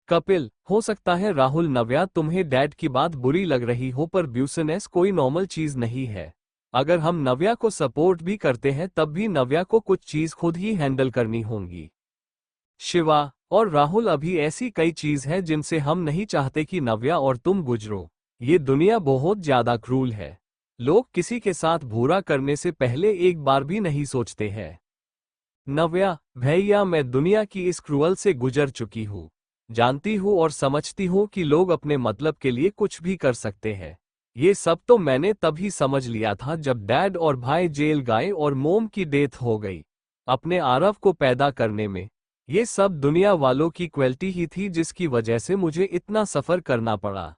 कपिल, हो सकता है राहुल, नव्या, तुम्हें डैड की बात बुरी लग रही हो, पर ब्यूसनेस कोई नॉर्मल चीज नहीं है। अगर हम नव्या को सपोर्ट भी करते हैं तब भी नव्या को कुछ चीज खुद ही हैंडल करनी होंगी। शिवा और राहुल, अभी ऐसी कई चीज है जिनसे हम नहीं चाहते कि नव्या और तुम गुजरो। ये दुनिया बहुत ज्यादा क्रूल है। लोग किसी के साथ बुरा करने से पहले एक बार भी नहीं सोचते हैं। नव्या, भैया, मैं दुनिया की इस क्रूअल से गुजर चुकी हूँ। जानती हूँ और समझती हूँ कि लोग अपने मतलब के लिए कुछ भी कर सकते हैं। ये सब तो मैंने तभी समझ लिया था जब डैड और भाई जेल गए और मोम की डेथ हो गई। अपने आरव को पैदा करने में ये सब दुनिया वालों की क्वालिटी ही थी जिसकी वजह से मुझे इतना सफर करना पड़ा।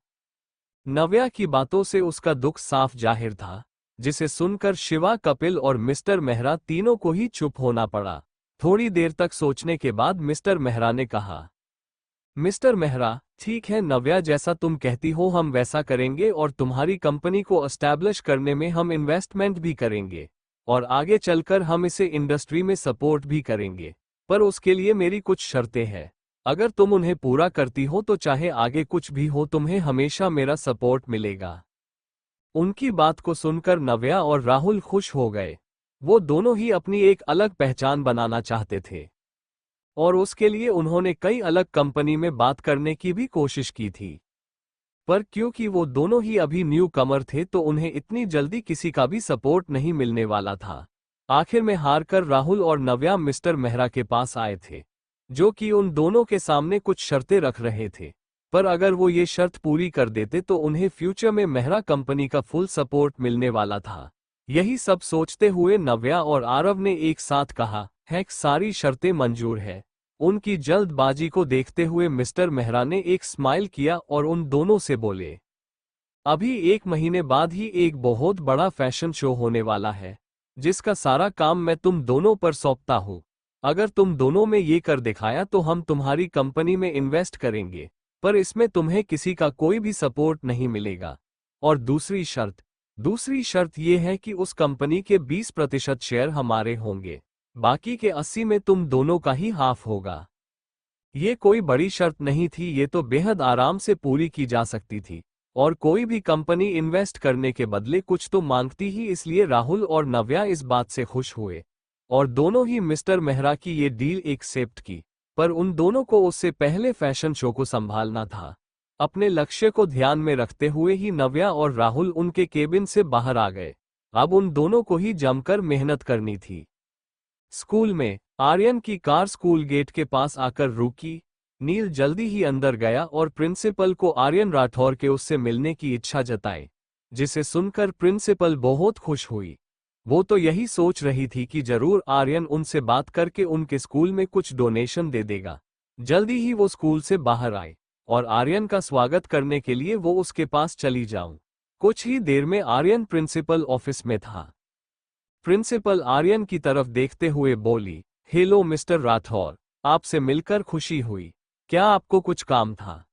नव्या की बातों से उसका दुख साफ जाहिर था, जिसे सुनकर शिवा, कपिल और मिस्टर मेहरा तीनों को ही चुप होना पड़ा। थोड़ी देर तक सोचने के बाद मिस्टर मेहरा ने कहा, मिस्टर मेहरा, ठीक है नव्या, जैसा तुम कहती हो हम वैसा करेंगे और तुम्हारी कंपनी को एस्टैब्लिश करने में हम इन्वेस्टमेंट भी करेंगे और आगे चलकर हम इसे इंडस्ट्री में सपोर्ट भी करेंगे। पर उसके लिए मेरी कुछ शर्तें हैं। अगर तुम उन्हें पूरा करती हो तो चाहे आगे कुछ भी हो तुम्हें हमेशा मेरा सपोर्ट मिलेगा। उनकी बात को सुनकर नव्या और राहुल खुश हो गए। वो दोनों ही अपनी एक अलग पहचान बनाना चाहते थे और उसके लिए उन्होंने कई अलग कंपनी में बात करने की भी कोशिश की थी। पर क्योंकि वो दोनों ही अभी न्यू कमर थे तो उन्हें इतनी जल्दी किसी का भी सपोर्ट नहीं मिलने वाला था। आखिर में हार कर राहुल और नव्या मिस्टर मेहरा के पास आए थे, जो कि उन दोनों के सामने कुछ शर्तें रख रहे थे। पर अगर वो ये शर्त पूरी कर देते तो उन्हें फ्यूचर में मेहरा कंपनी का फुल सपोर्ट मिलने वाला था। यही सब सोचते हुए नव्या और आरव ने एक साथ कहा, है सारी शर्तें मंजूर है। उनकी जल्दबाजी को देखते हुए मिस्टर मेहरा ने एक स्माइल किया और उन दोनों से बोले, अभी 1 महीने बाद ही एक बहुत बड़ा फैशन शो होने वाला है, जिसका सारा काम मैं तुम दोनों पर सौंपता हूँ। अगर तुम दोनों में ये कर दिखाया तो हम तुम्हारी कंपनी में इन्वेस्ट करेंगे, पर इसमें तुम्हें किसी का कोई भी सपोर्ट नहीं मिलेगा। और दूसरी शर्त ये है कि उस कंपनी के 20% शेयर हमारे होंगे, बाकी के 80 में तुम दोनों का ही हाफ होगा। ये कोई बड़ी शर्त नहीं थी, ये तो बेहद आराम से पूरी की जा सकती थी और कोई भी कंपनी इन्वेस्ट करने के बदले कुछ तो मांगती ही, इसलिए राहुल और नव्या इस बात से खुश हुए और दोनों ही मिस्टर मेहरा की ये डील एक्सेप्ट की। पर उन दोनों को उससे पहले फैशन शो को संभालना था। अपने लक्ष्य को ध्यान में रखते हुए ही नव्या और राहुल उनके केबिन से बाहर आ गए। अब उन दोनों को ही जमकर मेहनत करनी थी। स्कूल में आर्यन की कार स्कूल गेट के पास आकर रुकी। नील जल्दी ही अंदर गया और प्रिंसिपल को आर्यन राठौर के उससे मिलने की इच्छा जताई, जिसे सुनकर प्रिंसिपल बहुत खुश हुई। वो तो यही सोच रही थी कि जरूर आर्यन उनसे बात करके उनके स्कूल में कुछ डोनेशन दे देगा। जल्दी ही वो स्कूल से बाहर आई और आर्यन का स्वागत करने के लिए वो उसके पास चली जाऊं। कुछ ही देर में आर्यन प्रिंसिपल ऑफिस में था। प्रिंसिपल आर्यन की तरफ देखते हुए बोली, हेलो मिस्टर राठौर, आपसे मिलकर खुशी हुई। क्या आपको कुछ काम था?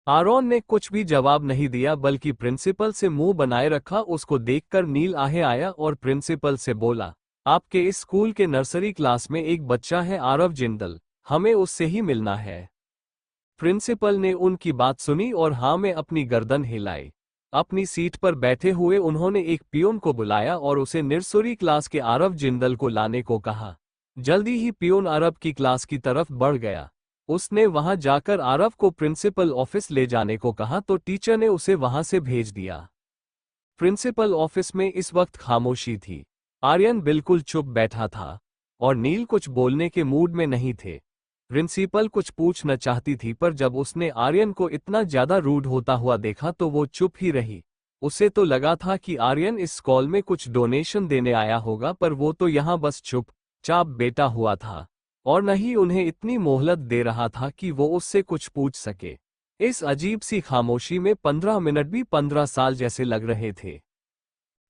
आरोन ने कुछ भी जवाब नहीं दिया बल्कि प्रिंसिपल से मुंह बनाए रखा। उसको देखकर नील आहे आया और प्रिंसिपल से बोला, आपके इस स्कूल के नर्सरी क्लास में एक बच्चा है आरव जिंदल, हमें उससे ही मिलना है। प्रिंसिपल ने उनकी बात सुनी और हाँ में अपनी गर्दन हिलाई। अपनी सीट पर बैठे हुए उन्होंने एक पियोन को बुलाया और उसे नर्सरी क्लास के आरव जिंदल को लाने को कहा। जल्दी ही पियोन आरव की क्लास की तरफ बढ़ गया। उसने वहां जाकर आरव को प्रिंसिपल ऑफिस ले जाने को कहा तो टीचर ने उसे वहां से भेज दिया। प्रिंसिपल ऑफिस में इस वक्त खामोशी थी। आर्यन बिल्कुल चुप बैठा था और नील कुछ बोलने के मूड में नहीं थे। प्रिंसिपल कुछ पूछना चाहती थी पर जब उसने आर्यन को इतना ज्यादा रूड होता हुआ देखा तो वो चुप ही रही। उसे तो लगा था कि आर्यन इस कॉल में कुछ डोनेशन देने आया होगा, पर वो तो यहाँ बस चुपचाप बैठा हुआ था और न ही उन्हें इतनी मोहलत दे रहा था कि वो उससे कुछ पूछ सके। इस अजीब सी खामोशी में 15 मिनट भी 15 साल जैसे लग रहे थे।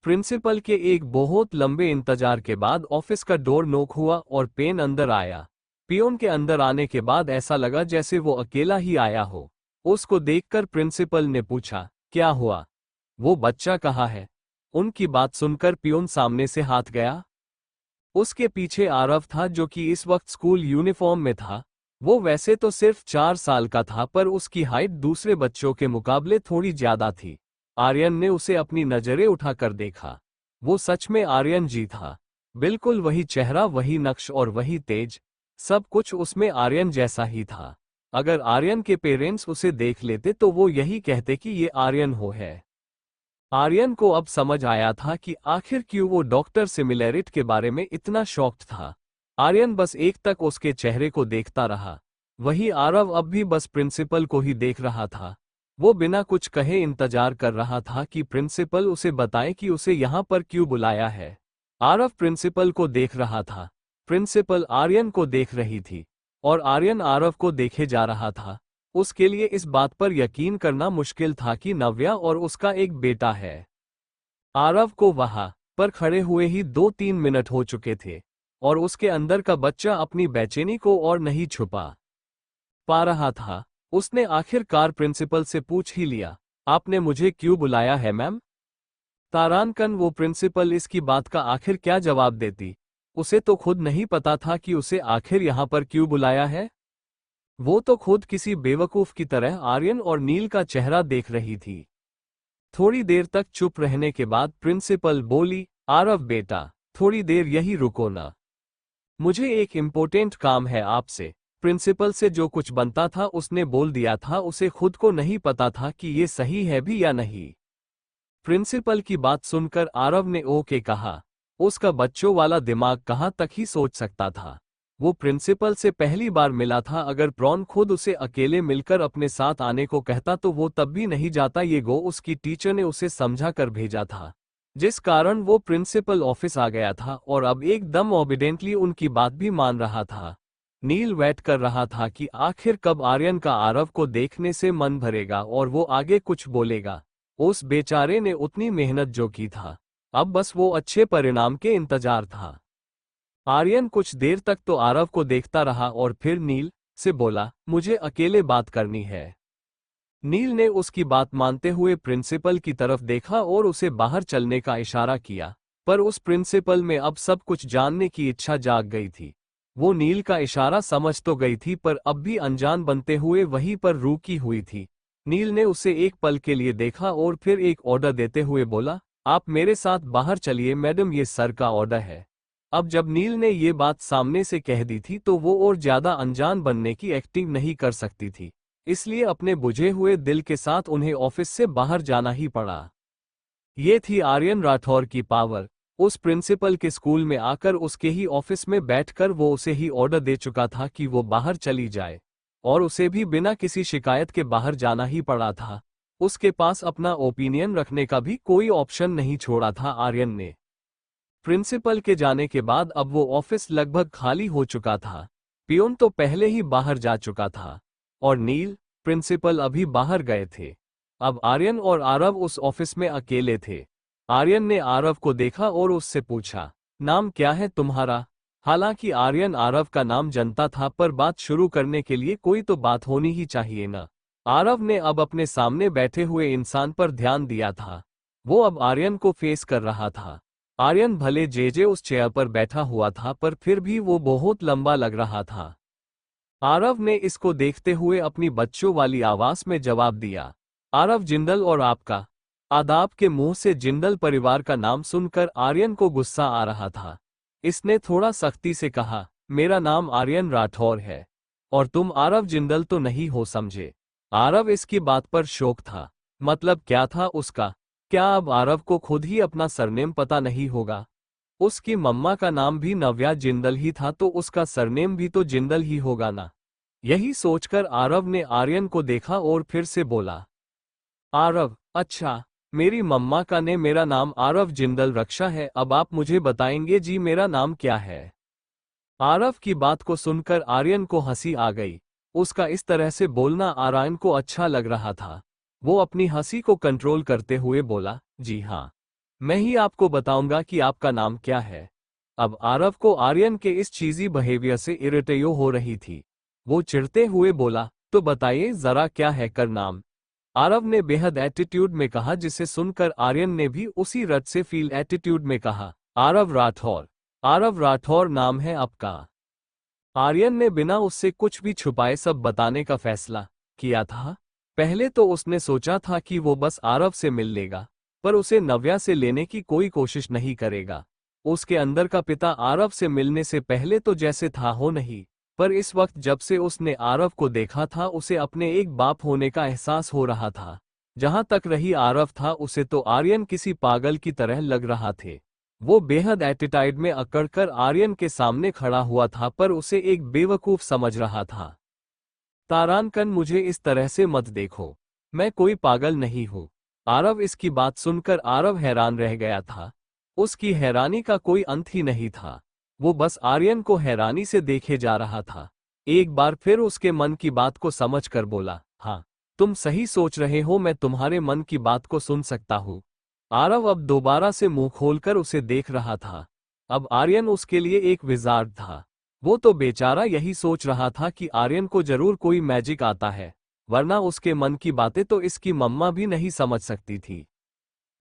प्रिंसिपल के एक बहुत लंबे इंतजार के बाद ऑफिस का डोर नॉक हुआ और पेन अंदर आया। पियोन के अंदर आने के बाद ऐसा लगा जैसे वो अकेला ही आया हो। उसको देखकर प्रिंसिपल ने पूछा, क्या हुआ? वो बच्चा कहाँ है? उनकी बात सुनकर पियोन सामने से हाथ गया। उसके पीछे आरव था जो कि इस वक्त स्कूल यूनिफॉर्म में था। वो वैसे तो सिर्फ 4 साल का था पर उसकी हाइट दूसरे बच्चों के मुकाबले थोड़ी ज्यादा थी। आर्यन ने उसे अपनी नजरें उठाकर देखा। वो सच में आर्यन जी था। बिल्कुल वही चेहरा, वही नक्श और वही तेज, सब कुछ उसमें आर्यन जैसा ही था। अगर आर्यन के पेरेंट्स उसे देख लेते तो वो यही कहते कि ये आर्यन हो है। आर्यन को अब समझ आया था कि आखिर क्यों वो डॉक्टर सिमिलैरिटी के बारे में इतना शॉक्ड था। आर्यन बस एक तक उसके चेहरे को देखता रहा। वही आरव अब भी बस प्रिंसिपल को ही देख रहा था। वो बिना कुछ कहे इंतजार कर रहा था कि प्रिंसिपल उसे बताए कि उसे यहाँ पर क्यों बुलाया है। आरव प्रिंसिपल को देख रहा था, प्रिंसिपल आर्यन को देख रही थी और आर्यन आरव को देखे जा रहा था। उसके लिए इस बात पर यकीन करना मुश्किल था कि नव्या और उसका एक बेटा है। आरव को वहां पर खड़े हुए ही 2-3 मिनट हो चुके थे। और उसके अंदर का बच्चा अपनी बेचैनी को और नहीं छुपा पा रहा था। उसने आखिरकार प्रिंसिपल से पूछ ही लिया, आपने मुझे क्यों बुलाया है मैम? तारानकन वो प्रिंसिपल इसकी बात का आखिर क्या जवाब देती। उसे तो खुद नहीं पता था कि उसे आखिर यहां पर क्यों बुलाया है। वो तो खुद किसी बेवकूफ की तरह आर्यन और नील का चेहरा देख रही थी। थोड़ी देर तक चुप रहने के बाद प्रिंसिपल बोली, आरव बेटा, थोड़ी देर यही रुको ना, मुझे एक इम्पोर्टेंट काम है आपसे। प्रिंसिपल से जो कुछ बनता था उसने बोल दिया था, उसे खुद को नहीं पता था कि ये सही है भी या नहीं। प्रिंसिपल की बात सुनकर आरव ने ओके कहा। उसका बच्चों वाला दिमाग कहाँ तक ही सोच सकता था। वो प्रिंसिपल से पहली बार मिला था, अगर प्रॉन खुद उसे अकेले मिलकर अपने साथ आने को कहता तो वो तब भी नहीं जाता। ये गो उसकी टीचर ने उसे समझा कर भेजा था, जिस कारण वो प्रिंसिपल ऑफिस आ गया था और अब एकदम ओबीडेंटली उनकी बात भी मान रहा था। नील वेट कर रहा था कि आखिर कब आर्यन का आरव को देखने से मन भरेगा और वो आगे कुछ बोलेगा। उस बेचारे ने उतनी मेहनत जो की था, अब बस वो अच्छे परिणाम के इंतजार था। आर्यन कुछ देर तक तो आरव को देखता रहा और फिर नील से बोला, मुझे अकेले बात करनी है। नील ने उसकी बात मानते हुए प्रिंसिपल की तरफ देखा और उसे बाहर चलने का इशारा किया, पर उस प्रिंसिपल में अब सब कुछ जानने की इच्छा जाग गई थी। वो नील का इशारा समझ तो गई थी, पर अब भी अनजान बनते हुए वहीं पर रुकी हुई थी। नील ने उसे एक पल के लिए देखा और फिर एक ऑर्डर देते हुए बोला, आप मेरे साथ बाहर चलिए मैडम, ये सर का ऑर्डर है। अब जब नील ने ये बात सामने से कह दी थी तो वो और ज्यादा अनजान बनने की एक्टिंग नहीं कर सकती थी, इसलिए अपने बुझे हुए दिल के साथ उन्हें ऑफिस से बाहर जाना ही पड़ा। ये थी आर्यन राठौर की पावर। उस प्रिंसिपल के स्कूल में आकर उसके ही ऑफिस में बैठकर वो उसे ही ऑर्डर दे चुका था कि वो बाहर चली जाए, और उसे भी बिना किसी शिकायत के बाहर जाना ही पड़ा था। उसके पास अपना ओपिनियन रखने का भी कोई ऑप्शन नहीं छोड़ा था आर्यन ने। प्रिंसिपल के जाने के बाद अब वो ऑफिस लगभग खाली हो चुका था। पियोन तो पहले ही बाहर जा चुका था और नील, प्रिंसिपल अभी बाहर गए थे। अब आर्यन और आरव उस ऑफिस में अकेले थे। आर्यन ने आरव को देखा और उससे पूछा, नाम क्या है तुम्हारा? हालांकि आर्यन आरव का नाम जानता था, पर बात शुरू करने के लिए कोई तो बात होनी ही चाहिए ना। आरव ने अब अपने सामने बैठे हुए इंसान पर ध्यान दिया था। वो अब आर्यन को फेस कर रहा था। आर्यन भले जे उस चेयर पर बैठा हुआ था, पर फिर भी वो बहुत लंबा लग रहा था। आरव ने इसको देखते हुए अपनी बच्चों वाली आवाज में जवाब दिया, आरव जिंदल। और आपका? आदाब के मुंह से जिंदल परिवार का नाम सुनकर आर्यन को गुस्सा आ रहा था। इसने थोड़ा सख्ती से कहा, मेरा नाम आर्यन राठौर है और तुम आरव जिंदल तो नहीं हो समझे। आरव इसकी बात पर शौक था। मतलब क्या था उसका? क्या अब आरव को खुद ही अपना सरनेम पता नहीं होगा? उसकी मम्मा का नाम भी नव्या जिंदल ही था, तो उसका सरनेम भी तो जिंदल ही होगा ना। यही सोचकर आरव ने आर्यन को देखा और फिर से बोला, आरव, अच्छा, मेरी मम्मा का ने मेरा नाम आरव जिंदल रखा है। अब आप मुझे बताएंगे जी मेरा नाम क्या है? आरव की बात को सुनकर आर्यन को हंसी आ गई। उसका इस तरह से बोलना आर्यन को अच्छा लग रहा था। वो अपनी हंसी को कंट्रोल करते हुए बोला, जी हाँ, मैं ही आपको बताऊंगा कि आपका नाम क्या है। अब आरव को आर्यन के इस चीजी बिहेवियर से इरिटेयो हो रही थी। वो चिढ़ते हुए बोला, तो बताइए जरा क्या है कर नाम? आरव ने बेहद एटीट्यूड में कहा, जिसे सुनकर आर्यन ने भी उसी रट से फील एटीट्यूड में कहा, आरव राठौर। आरव राठौर नाम है आपका? आर्यन ने बिना उससे कुछ भी छुपाए सब बताने का फैसला किया था। पहले तो उसने सोचा था कि वो बस आरव से मिल लेगा, पर उसे नव्या से लेने की कोई कोशिश नहीं करेगा। उसके अंदर का पिता आरव से मिलने से पहले तो जैसे था हो नहीं, पर इस वक्त जब से उसने आरव को देखा था उसे अपने एक बाप होने का एहसास हो रहा था। जहां तक रही आरव था, उसे तो आर्यन किसी पागल की तरह लग रहा थे। वो बेहद एटीट्यूड में अकड़कर आर्यन के सामने खड़ा हुआ था, पर उसे एक बेवकूफ समझ रहा था। तारानकन, मुझे इस तरह से मत देखो, मैं कोई पागल नहीं हूँ। आरव इसकी बात सुनकर आरव हैरान रह गया था। उसकी हैरानी का कोई अंत ही नहीं था। वो बस आर्यन को हैरानी से देखे जा रहा था। एक बार फिर उसके मन की बात को समझकर बोला, हाँ, तुम सही सोच रहे हो, मैं तुम्हारे मन की बात को सुन सकता हूँ। आरव अब दोबारा से मुंह खोलकर उसे देख रहा था। अब आर्यन उसके लिए एक विजार्ड था। वो तो बेचारा यही सोच रहा था कि आर्यन को जरूर कोई मैजिक आता है, वरना उसके मन की बातें तो इसकी मम्मा भी नहीं समझ सकती थी।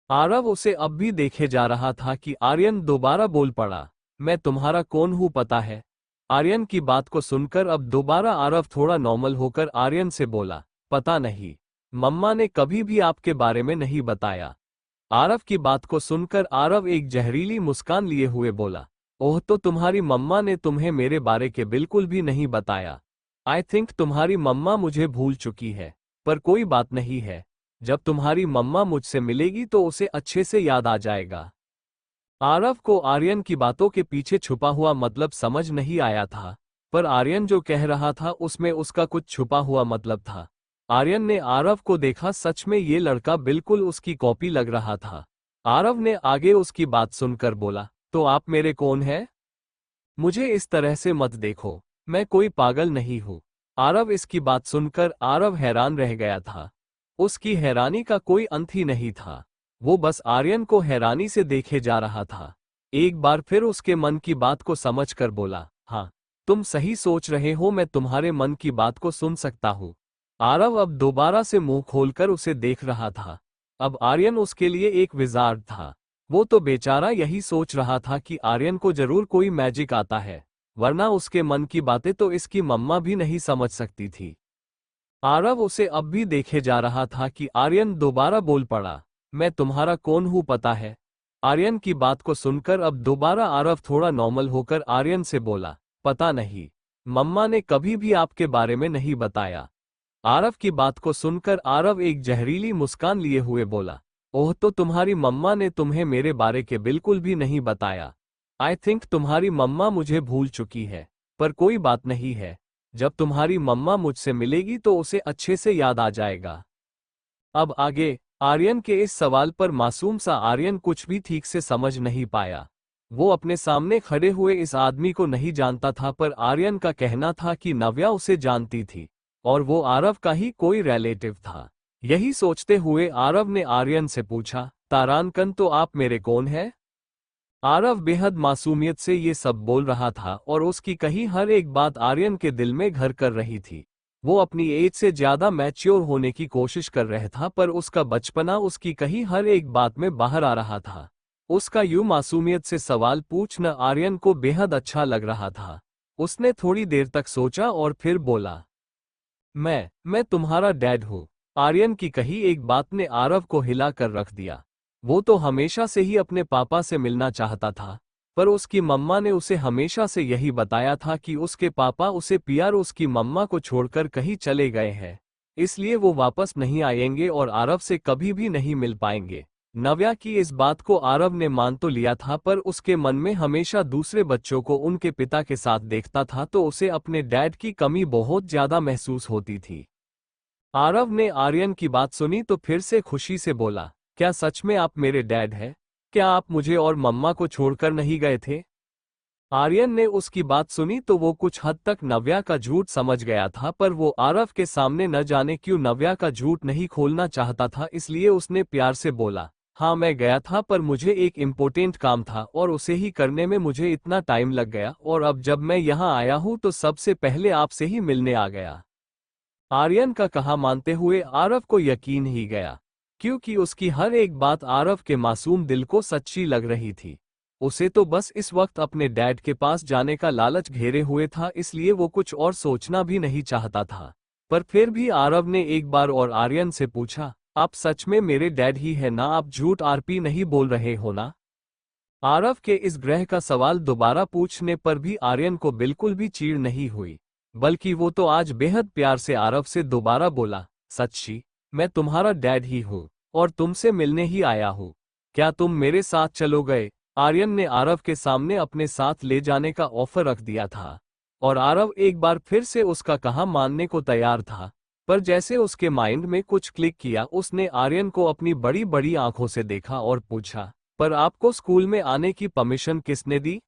आरव उसे अब भी देखे जा रहा था कि आर्यन दोबारा बोल पड़ा, मैं तुम्हारा कौन हूं पता है? आर्यन की बात को सुनकर अब दोबारा आरव थोड़ा नॉर्मल होकर आर्यन से बोला, पता नहीं, मम्मा ने कभी भी आपके बारे में नहीं बताया। आरव की बात को सुनकर आरव एक जहरीली मुस्कान लिए हुए बोला, ओह, तो तुम्हारी मम्मा ने तुम्हें मेरे बारे के बिल्कुल भी नहीं बताया। आई थिंक तुम्हारी मम्मा मुझे भूल चुकी है, पर कोई बात नहीं है। जब तुम्हारी मम्मा मुझसे मिलेगी तो उसे अच्छे से याद आ जाएगा। आरव को आर्यन की बातों के पीछे छुपा हुआ मतलब समझ नहीं आया था, पर आर्यन जो कह रहा था उसमें उसका कुछ छुपा हुआ मतलब था। आर्यन ने आरव को देखा, सच में ये लड़का बिल्कुल उसकी कॉपी लग रहा था। आरव ने आगे उसकी बात सुनकर बोला, तो आप मेरे कौन हैं? मुझे इस तरह से मत देखो, मैं कोई पागल नहीं हूँ। आरव इसकी बात सुनकर आरव हैरान रह गया था। उसकी हैरानी का कोई अंत ही नहीं था। वो बस आर्यन को हैरानी से देखे जा रहा था। एक बार फिर उसके मन की बात को समझकर बोला, हाँ, तुम सही सोच रहे हो, मैं तुम्हारे मन की बात को सुन सकता हूँ। आरव अब दोबारा से मुंह खोलकर उसे देख रहा था। अब आर्यन उसके लिए एक विजार्ड था। वो तो बेचारा यही सोच रहा था कि आर्यन को जरूर कोई मैजिक आता है, वरना उसके मन की बातें तो इसकी मम्मा भी नहीं समझ सकती थी। आरव उसे अब भी देखे जा रहा था कि आर्यन दोबारा बोल पड़ा, मैं तुम्हारा कौन हूं पता है? आर्यन की बात को सुनकर अब दोबारा आरव थोड़ा नॉर्मल होकर आर्यन से बोला, पता नहीं, मम्मा ने कभी भी आपके बारे में नहीं बताया। आरव की बात को सुनकर आरव एक जहरीली मुस्कान लिए हुए बोला, ओह, तो तुम्हारी मम्मा ने तुम्हें मेरे बारे के बिल्कुल भी नहीं बताया। आई थिंक तुम्हारी मम्मा मुझे भूल चुकी है, पर कोई बात नहीं है। जब तुम्हारी मम्मा मुझसे मिलेगी तो उसे अच्छे से याद आ जाएगा। अब आगे आर्यन के इस सवाल पर मासूम सा आर्यन कुछ भी ठीक से समझ नहीं पाया। वो अपने सामने खड़े हुए इस आदमी को नहीं जानता था, पर आर्यन का कहना था कि नव्या उसे जानती थी और वो आरव का ही कोई रिलेटिव था। यही सोचते हुए आरव ने आर्यन से पूछा, तारानकन, तो आप मेरे कौन हैं? आरव बेहद मासूमियत से ये सब बोल रहा था और उसकी कही हर एक बात आर्यन के दिल में घर कर रही थी। वो अपनी एज से ज्यादा मैच्योर होने की कोशिश कर रहा था, पर उसका बचपना उसकी कही हर एक बात में बाहर आ रहा था। उसका यूं मासूमियत से सवाल पूछना आर्यन को बेहद अच्छा लग रहा था। उसने थोड़ी देर तक सोचा और फिर बोला, मैं तुम्हारा डैड हूँ। आर्यन की कही एक बात ने आरव को हिला कर रख दिया। वो तो हमेशा से ही अपने पापा से मिलना चाहता था, पर उसकी मम्मा ने उसे हमेशा से यही बताया था कि उसके पापा उसे प्यार उसकी मम्मा को छोड़कर कहीं चले गए हैं, इसलिए वो वापस नहीं आएंगे और आरव से कभी भी नहीं मिल पाएंगे। नव्या की इस बात को आरव ने मान तो लिया था, पर उसके मन में हमेशा दूसरे बच्चों को उनके पिता के साथ देखता था तो उसे अपने डैड की कमी बहुत ज्यादा महसूस होती थी। आरव ने आर्यन की बात सुनी तो फिर से खुशी से बोला, क्या सच में आप मेरे डैड हैं? क्या आप मुझे और मम्मा को छोड़कर नहीं गए थे? आर्यन ने उसकी बात सुनी तो वो कुछ हद तक नव्या का झूठ समझ गया था, पर वो आरव के सामने न जाने क्यों नव्या का झूठ नहीं खोलना चाहता था, इसलिए उसने प्यार से बोला, हाँ, मैं गया था, पर मुझे एक इम्पोर्टेंट काम था और उसे ही करने में मुझे इतना टाइम लग गया, और अब जब मैं यहाँ आया हूँ तो सबसे पहले आपसे ही मिलने आ गया। आर्यन का कहा मानते हुए आरव को यकीन ही गया, क्योंकि उसकी हर एक बात आरव के मासूम दिल को सच्ची लग रही थी। उसे तो बस इस वक्त अपने डैड के पास जाने का लालच घेरे हुए था, इसलिए वो कुछ और सोचना भी नहीं चाहता था। पर फिर भी आरव ने एक बार और आर्यन से पूछा, आप सच में मेरे डैड ही है ना? आप झूठ आरपी नहीं बोल रहे हो ना? आरव के इस ग्रह का सवाल दोबारा पूछने पर भी आर्यन को बिल्कुल भी चीड़ नहीं हुई, बल्कि वो तो आज बेहद प्यार से आरव से दोबारा बोला, सच्ची, मैं तुम्हारा डैड ही हूँ और तुमसे मिलने ही आया हूँ। क्या तुम मेरे साथ चलोगे? आर्यन ने आरव के सामने अपने साथ ले जाने का ऑफर रख दिया था और आरव एक बार फिर से उसका कहा मानने को तैयार था, पर जैसे उसके माइंड में कुछ क्लिक किया, उसने आर्यन को अपनी बड़ी बड़ी आंखों से देखा और पूछा, पर आपको स्कूल में आने की परमिशन किसने दी?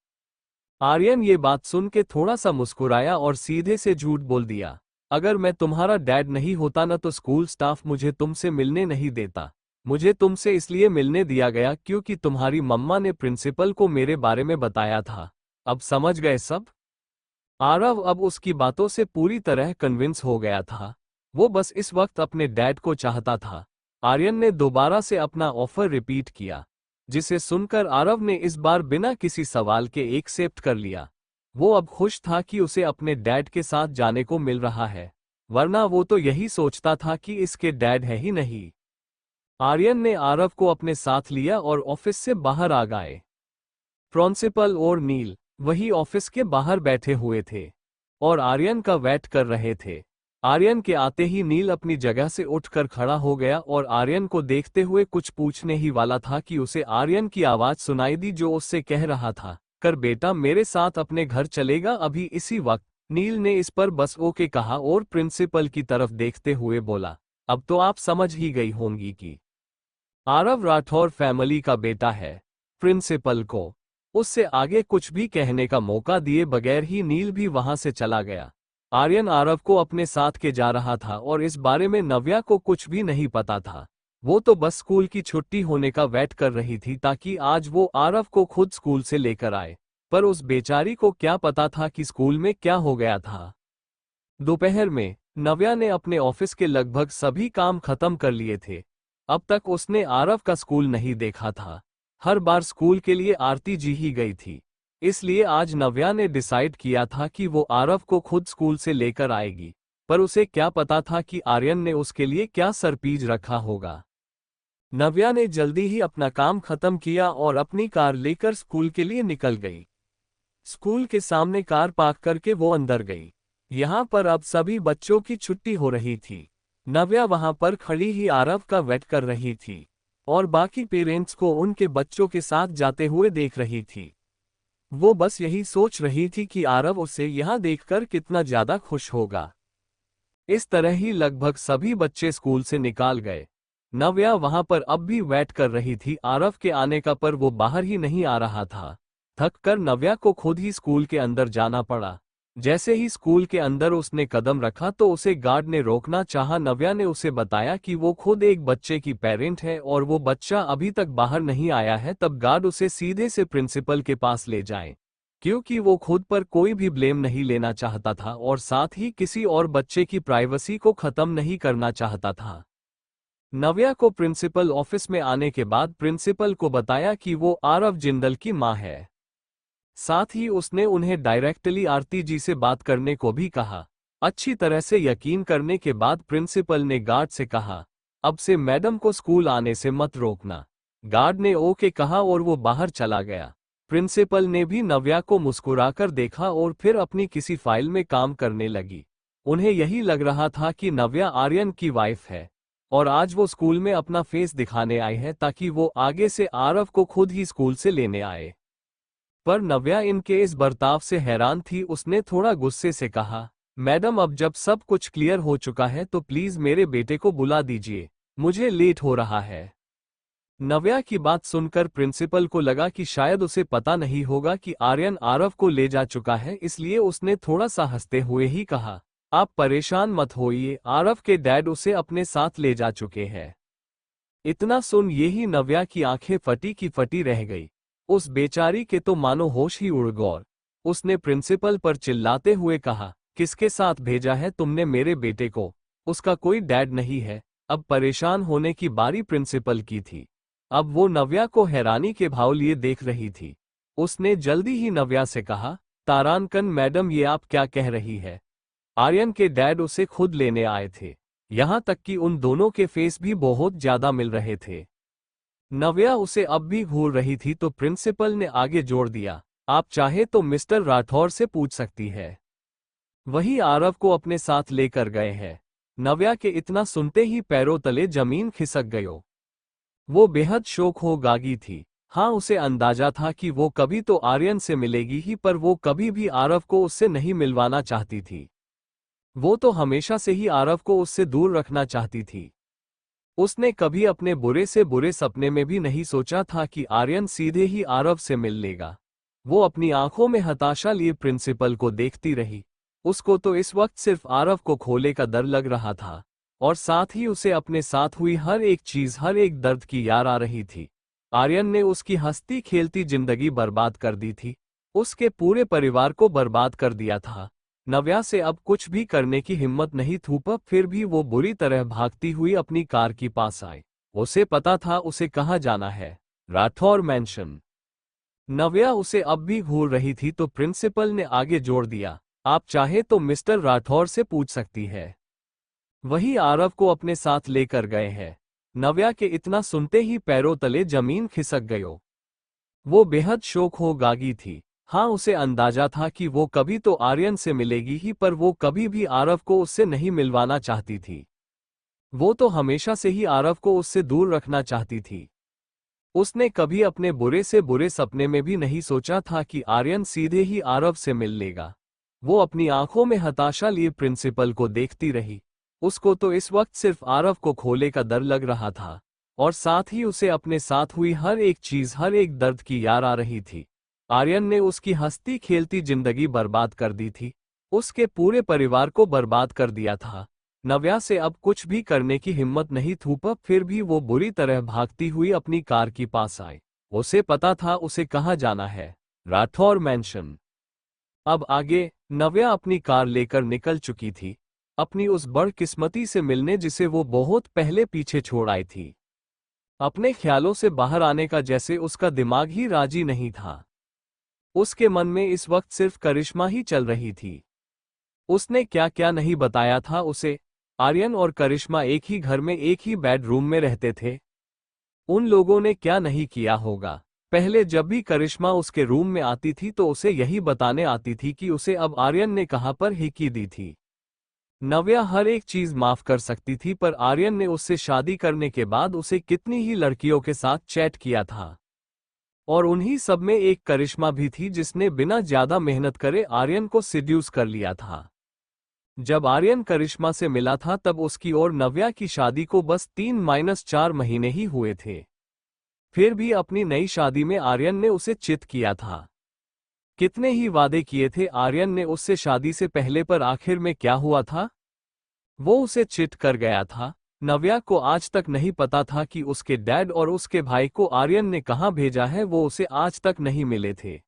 आर्यन ये बात सुन के थोड़ा सा मुस्कुराया और सीधे से झूठ बोल दिया, अगर मैं तुम्हारा डैड नहीं होता ना तो स्कूल स्टाफ मुझे तुमसे मिलने नहीं देता। मुझे तुमसे इसलिए मिलने दिया गया क्योंकि तुम्हारी मम्मा ने प्रिंसिपल को मेरे बारे में बताया था। अब समझ गए सब? आरव अब उसकी बातों से पूरी तरह कन्विंस हो गया था। वो बस इस वक्त अपने डैड को चाहता था। आर्यन ने दोबारा से अपना ऑफर रिपीट किया, जिसे सुनकर आरव ने इस बार बिना किसी सवाल के एक्सेप्ट कर लिया। वो अब खुश था कि उसे अपने डैड के साथ जाने को मिल रहा है, वरना वो तो यही सोचता था कि इसके डैड है ही नहीं। आर्यन ने आरव को अपने साथ लिया और ऑफिस से बाहर आ गए। प्रिंसिपल और नील वही ऑफिस के बाहर बैठे हुए थे और आर्यन का वेट कर रहे थे। आर्यन के आते ही नील अपनी जगह से उठकर खड़ा हो गया और आर्यन को देखते हुए कुछ पूछने ही वाला था कि उसे आर्यन की आवाज सुनाई दी जो उससे कह रहा था, कर बेटा मेरे साथ अपने घर चलेगा अभी इसी वक्त। नील ने इस पर बस ओके कहा और प्रिंसिपल की तरफ देखते हुए बोला, अब तो आप समझ ही गई होंगी कि आरव राठौर फैमिली का बेटा है। प्रिंसिपल को उससे आगे कुछ भी कहने का मौका दिए बगैर ही नील भी वहां से चला गया। आर्यन आरव को अपने साथ के जा रहा था और इस बारे में नव्या को कुछ भी नहीं पता था। वो तो बस स्कूल की छुट्टी होने का वेट कर रही थी ताकि आज वो आरव को खुद स्कूल से लेकर आए, पर उस बेचारी को क्या पता था कि स्कूल में क्या हो गया था। दोपहर में नव्या ने अपने ऑफिस के लगभग सभी काम खत्म कर लिए थे। अब तक उसने आरव का स्कूल नहीं देखा था। हर बार स्कूल के लिए आरती जी ही गई थी, इसलिए आज नव्या ने डिसाइड किया था कि वो आरव को खुद स्कूल से लेकर आएगी, पर उसे क्या पता था कि आर्यन ने उसके लिए क्या सरप्राइज रखा होगा। नव्या ने जल्दी ही अपना काम खत्म किया और अपनी कार लेकर स्कूल के लिए निकल गई। स्कूल के सामने कार पार्क करके वो अंदर गई। यहाँ पर अब सभी बच्चों की छुट्टी हो रही थी। नव्या वहां पर खड़ी ही आरव का वेट कर रही थी और बाकी पेरेंट्स को उनके बच्चों के साथ जाते हुए देख रही थी। वो बस यही सोच रही थी कि आरव उसे यहाँ देखकर कितना ज्यादा खुश होगा। इस तरह ही लगभग सभी बच्चे स्कूल से निकाल गए। नव्या वहां पर अब भी वेट कर रही थी आरव के आने का, पर वो बाहर ही नहीं आ रहा था। थक कर नव्या को खुद ही स्कूल के अंदर जाना पड़ा। जैसे ही स्कूल के अंदर उसने कदम रखा तो उसे गार्ड ने रोकना चाहा। नव्या ने उसे बताया कि वो खुद एक बच्चे की पेरेंट है और वो बच्चा अभी तक बाहर नहीं आया है। तब गार्ड उसे सीधे से प्रिंसिपल के पास ले जाए, क्योंकि वो खुद पर कोई भी ब्लेम नहीं लेना चाहता था और साथ ही किसी और बच्चे की प्राइवेसी को खत्म नहीं करना चाहता था। नव्या को प्रिंसिपल ऑफिस में आने के बाद प्रिंसिपल को बताया कि वो आरव जिंदल की मां है। साथ ही उसने उन्हें डायरेक्टली आरती जी से बात करने को भी कहा। अच्छी तरह से यकीन करने के बाद प्रिंसिपल ने गार्ड से कहा, अब से मैडम को स्कूल आने से मत रोकना। गार्ड ने ओके कहा और वो बाहर चला गया। प्रिंसिपल ने भी नव्या को मुस्कुराकर देखा और फिर अपनी किसी फाइल में काम करने लगी। उन्हें यही लग रहा था कि नव्या आर्यन की वाइफ है और आज वो स्कूल में अपना फेस दिखाने आई है ताकि वो आगे से आरव को खुद ही स्कूल से लेने आए। पर नव्या इनके इस बर्ताव से हैरान थी। उसने थोड़ा गुस्से से कहा, मैडम अब जब सब कुछ क्लियर हो चुका है तो प्लीज मेरे बेटे को बुला दीजिए, मुझे लेट हो रहा है। नव्या की बात सुनकर प्रिंसिपल को लगा कि शायद उसे पता नहीं होगा कि आर्यन आरव को ले जा चुका है, इसलिए उसने थोड़ा सा हंसते हुए ही कहा, आप परेशान मत होइए, आरव के डैड उसे अपने साथ ले जा चुके हैं। इतना सुन ये ही नव्या की आंखें फटी की फटी रह गई। उस बेचारी के तो मानो होश ही उड़ गए। उसने प्रिंसिपल पर चिल्लाते हुए कहा, किसके साथ भेजा है तुमने मेरे बेटे को? उसका कोई डैड नहीं है। अब परेशान होने की बारी प्रिंसिपल की थी। अब वो नव्या को हैरानी के भाव लिए देख रही थी। उसने जल्दी ही नव्या से कहा, तारानकन मैडम ये आप क्या कह रही है? आर्यन के डैड उसे खुद लेने आए थे। यहाँ तक कि उन दोनों के फेस भी बहुत ज्यादा मिल रहे थे। नव्या उसे अब भी घूर रही थी तो प्रिंसिपल ने आगे जोड़ दिया, आप चाहे तो मिस्टर राठौर से पूछ सकती है, वही आरव को अपने साथ लेकर गए हैं। नव्या के इतना सुनते ही पैरों तले जमीन खिसक गयो। वो बेहद शोक हो गागी थी। हाँ, उसे अंदाजा था कि वो कभी तो आर्यन से मिलेगी ही, पर वो कभी भी आरव को उससे नहीं मिलवाना चाहती थी। वो तो हमेशा से ही आरव को उससे दूर रखना चाहती थी। उसने कभी अपने बुरे से बुरे सपने में भी नहीं सोचा था कि आर्यन सीधे ही आरव से मिल लेगा। वो अपनी आंखों में हताशा लिए प्रिंसिपल को देखती रही। उसको तो इस वक्त सिर्फ आरव को खोने का डर लग रहा था। और साथ ही उसे अपने साथ हुई हर एक चीज, हर एक दर्द की याद आ रही थी। आर्यन ने उसकी हंसती खेलती जिंदगी बर्बाद कर दी थी, उसके पूरे परिवार को बर्बाद कर दिया था। नव्या से अब कुछ भी करने की हिम्मत नहीं थी, पर फिर भी वो बुरी तरह भागती हुई अपनी कार के पास आई। उसे पता था उसे कहाँ जाना है, राठौर मैंशन। नव्या उसे अब भी घूर रही थी तो प्रिंसिपल ने आगे जोड़ दिया, आप चाहे तो मिस्टर राठौर से पूछ सकती है, वही आरव को अपने साथ लेकर गए हैं। नव्या के इतना सुनते ही पैरों तले जमीन खिसक गयो। वो बेहद शोक हो गागी थी। हाँ, उसे अंदाजा था कि वो कभी तो आर्यन से मिलेगी ही, पर वो कभी भी आरव को उससे नहीं मिलवाना चाहती थी। वो तो हमेशा से ही आरव को उससे दूर रखना चाहती थी। उसने कभी अपने बुरे से बुरे सपने में भी नहीं सोचा था कि आर्यन सीधे ही आरव से मिल लेगा। वो अपनी आंखों में हताशा लिए प्रिंसिपल को देखती रही। उसको तो इस वक्त सिर्फ आरव को खोने का डर लग रहा था, और साथ ही उसे अपने साथ हुई हर एक चीज, हर एक दर्द की याद आ रही थी। आर्यन ने उसकी हंसती खेलती जिंदगी बर्बाद कर दी थी, उसके पूरे परिवार को बर्बाद कर दिया था। नव्या से अब कुछ भी करने की हिम्मत नहीं थी, पर फिर भी वो बुरी तरह भागती हुई अपनी कार के पास आई। उसे पता था उसे कहाँ जाना है, राठौर मैंशन। अब आगे नव्या अपनी कार लेकर निकल चुकी थी, अपनी उस बदकिस्मती से मिलने जिसे वो बहुत पहले पीछे छोड़ आई थी। अपने ख्यालों से बाहर आने का जैसे उसका दिमाग ही राजी नहीं था। उसके मन में इस वक्त सिर्फ करिश्मा ही चल रही थी। उसने क्या क्या नहीं बताया था उसे। आर्यन और करिश्मा एक ही घर में, एक ही बेडरूम में रहते थे। उन लोगों ने क्या नहीं किया होगा। पहले जब भी करिश्मा उसके रूम में आती थी तो उसे यही बताने आती थी कि उसे अब आर्यन ने कहां पर हिकी दी थी। नव्या हर एक चीज माफ कर सकती थी, पर आर्यन ने उससे शादी करने के बाद उसे कितनी ही लड़कियों के साथ चैट किया था, और उन्हीं सब में एक करिश्मा भी थी जिसने बिना ज्यादा मेहनत करे आर्यन को सिड्यूस कर लिया था। जब आर्यन करिश्मा से मिला था तब उसकी और नव्या की शादी को बस 3-4 महीने ही हुए थे। फिर भी अपनी नई शादी में आर्यन ने उसे चिट किया था। कितने ही वादे किए थे आर्यन ने उससे शादी से पहले, पर आखिर में क्या हुआ था, वो उसे चिट कर गया था। नव्या को आज तक नहीं पता था कि उसके डैड और उसके भाई को आर्यन ने कहां भेजा है, वो उसे आज तक नहीं मिले थे।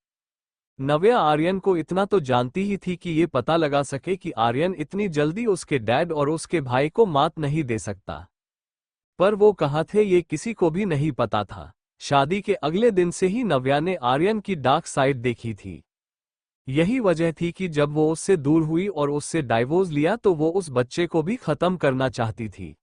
नव्या आर्यन को इतना तो जानती ही थी कि ये पता लगा सके कि आर्यन इतनी जल्दी उसके डैड और उसके भाई को मात नहीं दे सकता। पर वो कहाँ थे ये किसी को भी नहीं पता था। शादी के अगले दिन से ही नव्या ने आर्यन की डार्क साइड देखी थी। यही वजह थी कि जब वो उससे दूर हुई और उससे डाइवोर्स लिया तो वो उस बच्चे को भी खत्म करना चाहती थी।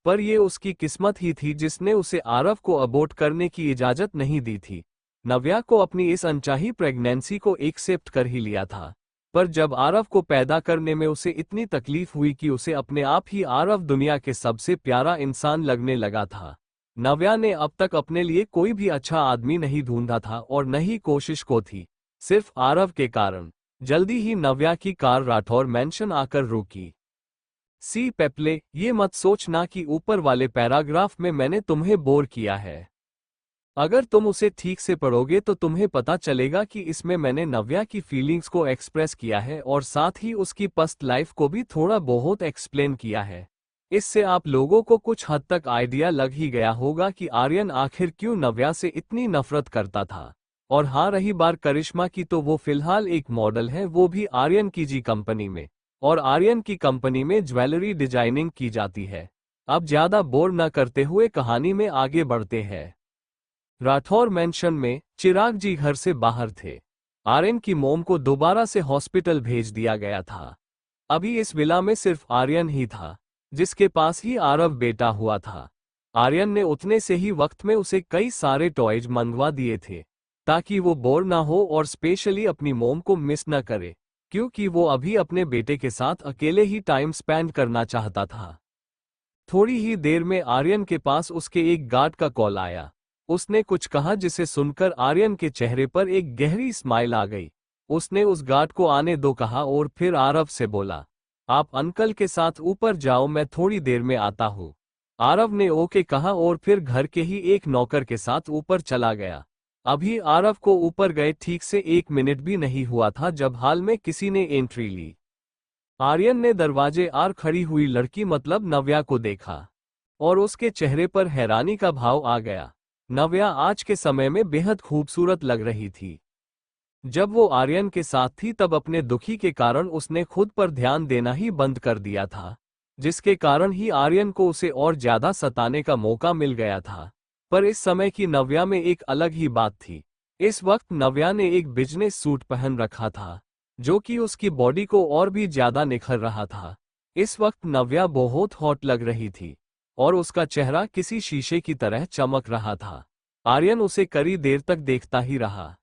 पर ये उसकी किस्मत ही थी जिसने उसे आरव को अबॉर्ट करने की इजाजत नहीं दी थी। नव्या को अपनी इस अनचाही प्रेगनेंसी को एक्सेप्ट कर ही लिया था, पर जब आरव को पैदा करने में उसे इतनी तकलीफ हुई कि उसे अपने आप ही आरव दुनिया के सबसे प्यारा इंसान लगने लगा था। नव्या ने अब तक अपने लिए कोई भी अच्छा आदमी नहीं ढूंढा था और न ही कोशिश को थी, सिर्फ आरव के कारण। जल्दी ही नव्या की कार राठौर मैंशन आकर रुकी। सी पेप्ले, ये मत सोचना कि ऊपर वाले पैराग्राफ में मैंने तुम्हें बोर किया है। अगर तुम उसे ठीक से पढ़ोगे तो तुम्हें पता चलेगा कि इसमें मैंने नव्या की फीलिंग्स को एक्सप्रेस किया है और साथ ही उसकी पास्ट लाइफ को भी थोड़ा बहुत एक्सप्लेन किया है। इससे आप लोगों को कुछ हद तक आइडिया लग ही गया होगा कि आर्यन आखिर क्यों नव्या से इतनी नफरत करता था। और हाँ, रही बात करिश्मा की, तो वो फिलहाल एक मॉडल है, वो भी आर्यन की जी कंपनी में, और आर्यन की कंपनी में ज्वेलरी डिजाइनिंग की जाती है। अब ज्यादा बोर न करते हुए कहानी में आगे बढ़ते हैं। राठौर मैंशन में चिराग जी घर से बाहर थे। आर्यन की मोम को दोबारा से हॉस्पिटल भेज दिया गया था। अभी इस विला में सिर्फ आर्यन ही था, जिसके पास ही आरव बेटा हुआ था। आर्यन ने उतने से ही वक्त में उसे कई सारे टॉयज मंगवा दिए थे, ताकि वो बोर ना हो और स्पेशली अपनी मोम को मिस न करे, क्योंकि वो अभी अपने बेटे के साथ अकेले ही टाइम स्पेंड करना चाहता था। थोड़ी ही देर में आर्यन के पास उसके एक गार्ड का कॉल आया। उसने कुछ कहा जिसे सुनकर आर्यन के चेहरे पर एक गहरी स्माइल आ गई। उसने उस गार्ड को आने दो कहा और फिर आरव से बोला, आप अंकल के साथ ऊपर जाओ, मैं थोड़ी देर में आता हूँ। आरव ने ओके कहा और फिर घर के ही एक नौकर के साथ ऊपर चला गया। अभी आरव को ऊपर गए ठीक से 1 मिनट भी नहीं हुआ था जब हाल में किसी ने एंट्री ली। आर्यन ने दरवाजे आर खड़ी हुई लड़की मतलब नव्या को देखा और उसके चेहरे पर हैरानी का भाव आ गया। नव्या आज के समय में बेहद खूबसूरत लग रही थी। जब वो आर्यन के साथ थी तब अपने दुखी के कारण उसने खुद पर ध्यान देना ही बंद कर दिया था, जिसके कारण ही आर्यन को उसे और ज्यादा सताने का मौका मिल गया था। पर इस समय की नव्या में एक अलग ही बात थी। इस वक्त नव्या ने एक बिजनेस सूट पहन रखा था जो कि उसकी बॉडी को और भी ज्यादा निखर रहा था। इस वक्त नव्या बहुत हॉट लग रही थी और उसका चेहरा किसी शीशे की तरह चमक रहा था। आर्यन उसे कई देर तक देखता ही रहा।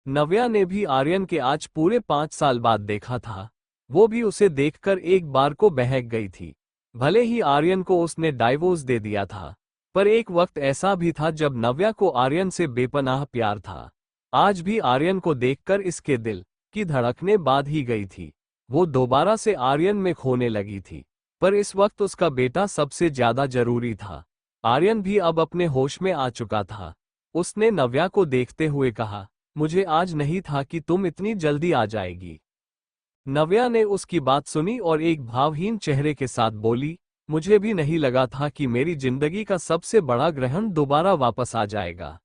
नव्या ने भी आर्यन के आज पूरे 5 साल बाद देखा था। वो भी उसे देखकर एक बार को बहक गई थी। भले ही आर्यन को उसने डाइवोर्स दे दिया था, पर एक वक्त ऐसा भी था जब नव्या को आर्यन से बेपनाह प्यार था। आज भी आर्यन को देखकर इसके दिल की धड़कनें बांध ही गई थी। वो दोबारा से आर्यन में खोने लगी थी, पर इस वक्त उसका बेटा सबसे ज्यादा जरूरी था। आर्यन भी अब अपने होश में आ चुका था। उसने नव्या को देखते हुए कहा, मुझे आज नहीं था कि तुम इतनी जल्दी आ जाएगी। नव्या ने उसकी बात सुनी और एक भावहीन चेहरे के साथ बोली, मुझे भी नहीं लगा था कि मेरी जिंदगी का सबसे बड़ा ग्रहण दोबारा वापस आ जाएगा।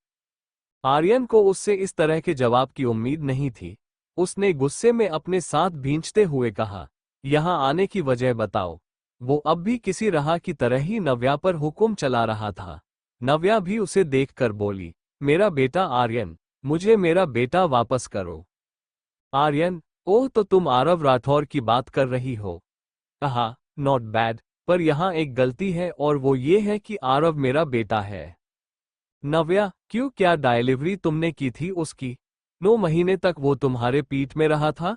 आर्यन को उससे इस तरह के जवाब की उम्मीद नहीं थी। उसने गुस्से में अपने साथ भींचते हुए कहा, यहां आने की वजह बताओ। वो अब भी किसी राह की तरह ही नव्या पर हुक्म चला रहा था। नव्या भी उसे देखकर बोली, मेरा बेटा आर्यन, मुझे मेरा बेटा वापस करो। आर्यन, ओह तो तुम आरव राठौर की बात कर रही हो। कहा, नॉट बैड, पर यहाँ एक गलती है और वो ये है कि आरव मेरा बेटा है। नव्या, क्यों, क्या डिलीवरी तुमने की थी उसकी? 9 महीने तक वो तुम्हारे पीठ में रहा था?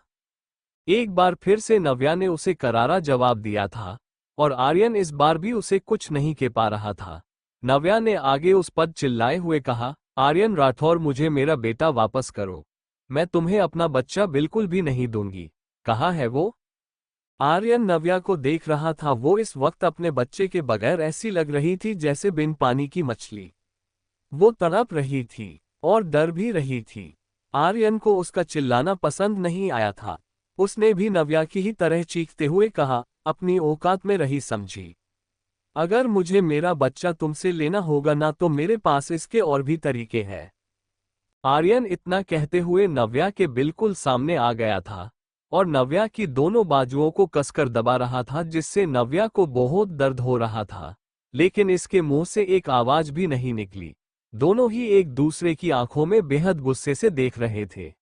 एक बार फिर से नव्या ने उसे करारा जवाब दिया था और आर्यन इस बार भी उसे कुछ नहीं कह पा रहा था। नव्या ने आगे उस पर चिल्लाए हुए कहा, आर्यन राठौर, मुझे मेरा बेटा वापस करो। मैं तुम्हें अपना बच्चा बिल्कुल भी नहीं दूंगी। कहाँ है वो? आर्यन नव्या को देख रहा था। वो इस वक्त अपने बच्चे के बगैर ऐसी लग रही थी जैसे बिन पानी की मछली। वो तड़प रही थी और डर भी रही थी। आर्यन को उसका चिल्लाना पसंद नहीं आया था। उसने भी नव्या की ही तरह चीखते हुए कहा, अपनी औकात में रही समझी। अगर मुझे मेरा बच्चा तुमसे लेना होगा ना तो मेरे पास इसके और भी तरीके हैं। आर्यन इतना कहते हुए नव्या के बिल्कुल सामने आ गया था और नव्या की दोनों बाजुओं को कसकर दबा रहा था, जिससे नव्या को बहुत दर्द हो रहा था। लेकिन इसके मुंह से एक आवाज भी नहीं निकली। दोनों ही एक दूसरे की आंखों में बेहद गुस्से से देख रहे थे।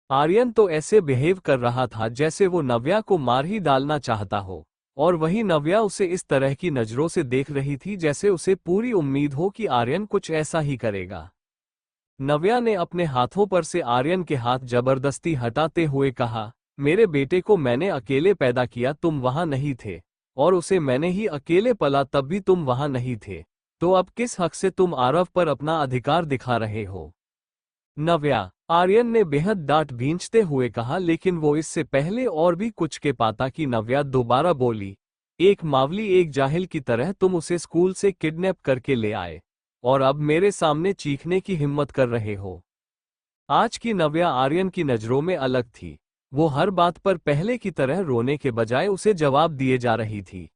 आर्यन तो ऐसे बिहेव कर रहा था जैसे वो नव्या को मार ही डालना चाहता हो, और वही नव्या उसे इस तरह की नजरों से देख रही थी जैसे उसे पूरी उम्मीद हो कि आर्यन कुछ ऐसा ही करेगा। नव्या ने अपने हाथों पर से आर्यन के हाथ जबरदस्ती हटाते हुए कहा, मेरे बेटे को मैंने अकेले पैदा किया, तुम वहां नहीं थे, और उसे मैंने ही अकेले पला, तब भी तुम वहां नहीं थे। तो अब किस हक से तुम आरव पर अपना अधिकार दिखा रहे हो? नव्या, आर्यन ने बेहद डांट भींचते हुए कहा, लेकिन वो इससे पहले और भी कुछ के पाता कि नव्या दोबारा बोली, एक मावली, एक जाहिल की तरह तुम उसे स्कूल से किडनैप करके ले आए और अब मेरे सामने चीखने की हिम्मत कर रहे हो। आज की नव्या आर्यन की नजरों में अलग थी। वो हर बात पर पहले की तरह रोने के बजाय उसे जवाब दिए जा रही थी।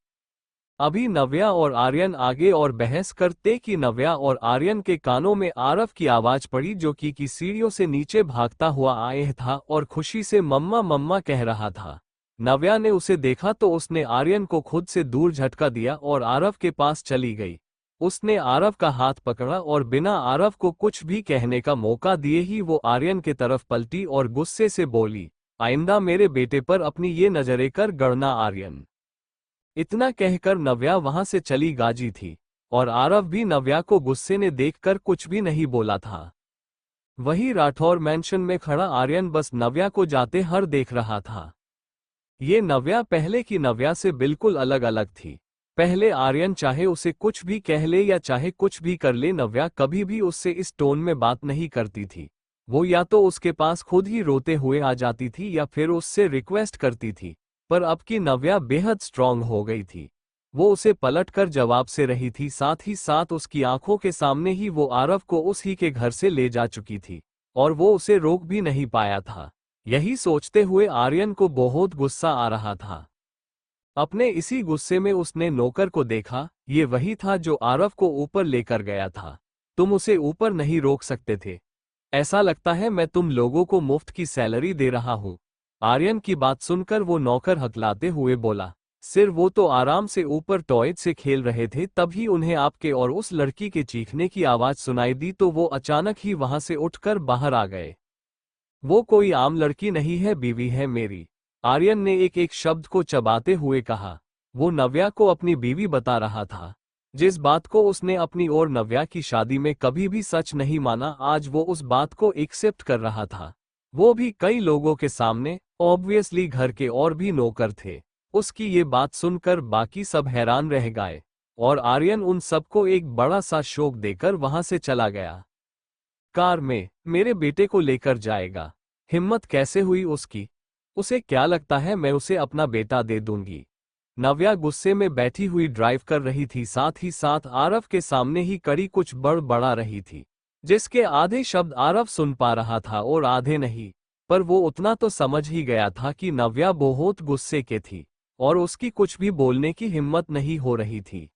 अभी नव्या और आर्यन आगे और बहस करते कि नव्या और आर्यन के कानों में आरव की आवाज पड़ी, जो कि सीढ़ियों से नीचे भागता हुआ आया था और खुशी से मम्मा मम्मा कह रहा था। नव्या ने उसे देखा तो उसने आर्यन को खुद से दूर झटका दिया और आरव के पास चली गई। उसने आरव का हाथ पकड़ा और बिना आरव को कुछ भी कहने का मौका दिए ही वो आर्यन के तरफ पलटी और गुस्से से बोली, आइंदा मेरे बेटे पर अपनी ये नजरें कर गड़ना आर्यन। इतना कहकर नव्या वहां से चली गाजी थी और आरव भी नव्या को गुस्से ने देखकर कुछ भी नहीं बोला था। वही राठौर मैंशन में खड़ा आर्यन बस नव्या को जाते हर देख रहा था। ये नव्या पहले की नव्या से बिल्कुल अलग अलग थी। पहले आर्यन चाहे उसे कुछ भी कह ले या चाहे कुछ भी कर ले, नव्या कभी भी उससे इस टोन में बात नहीं करती थी। वो या तो उसके पास खुद ही रोते हुए आ जाती थी या फिर उससे रिक्वेस्ट करती थी। पर अब की नव्या बेहद स्ट्रांग हो गई थी। वो उसे पलटकर जवाब से रही थी, साथ ही साथ उसकी आंखों के सामने ही वो आरव को उस ही के घर से ले जा चुकी थी और वो उसे रोक भी नहीं पाया था। यही सोचते हुए आर्यन को बहुत गुस्सा आ रहा था। अपने इसी गुस्से में उसने नौकर को देखा, ये वही था जो आरव को ऊपर लेकर गया था। तुम उसे ऊपर नहीं रोक सकते थे। ऐसा लगता है मैं तुम लोगों को मुफ्त की सैलरी दे रहा हूं। आर्यन की बात सुनकर वो नौकर हकलाते हुए बोला, सिर वो तो आराम से ऊपर टॉयज से खेल रहे थे, तभी उन्हें आपके और उस लड़की के चीखने की आवाज सुनाई दी तो वो अचानक ही वहां से उठकर बाहर आ गए। वो कोई आम लड़की नहीं है, बीवी है मेरी। आर्यन ने एक एक शब्द को चबाते हुए कहा। वो नव्या को अपनी बीवी बता रहा था। जिस बात को उसने अपनी और नव्या की शादी में कभी भी सच नहीं माना, आज वो उस बात को एक्सेप्ट कर रहा था। वो भी कई लोगों के सामने। ऑब्वियसली घर के और भी नौकर थे। उसकी ये बात सुनकर बाकी सब हैरान रह गए और आर्यन उन सबको एक बड़ा सा शौक देकर वहां से चला गया। कार में मेरे बेटे को लेकर जाएगा। हिम्मत कैसे हुई उसकी? उसे क्या लगता है मैं उसे अपना बेटा दे दूंगी? नव्या गुस्से में बैठी हुई ड्राइव कर रही थी, साथ ही साथ आरव के सामने ही कड़ी कुछ बड़बड़ा रही थी, जिसके आधे शब्द आरव सुन पा रहा था और आधे नहीं। पर वो उतना तो समझ ही गया था कि नव्या बहुत गुस्से के थी और उसकी कुछ भी बोलने की हिम्मत नहीं हो रही थी।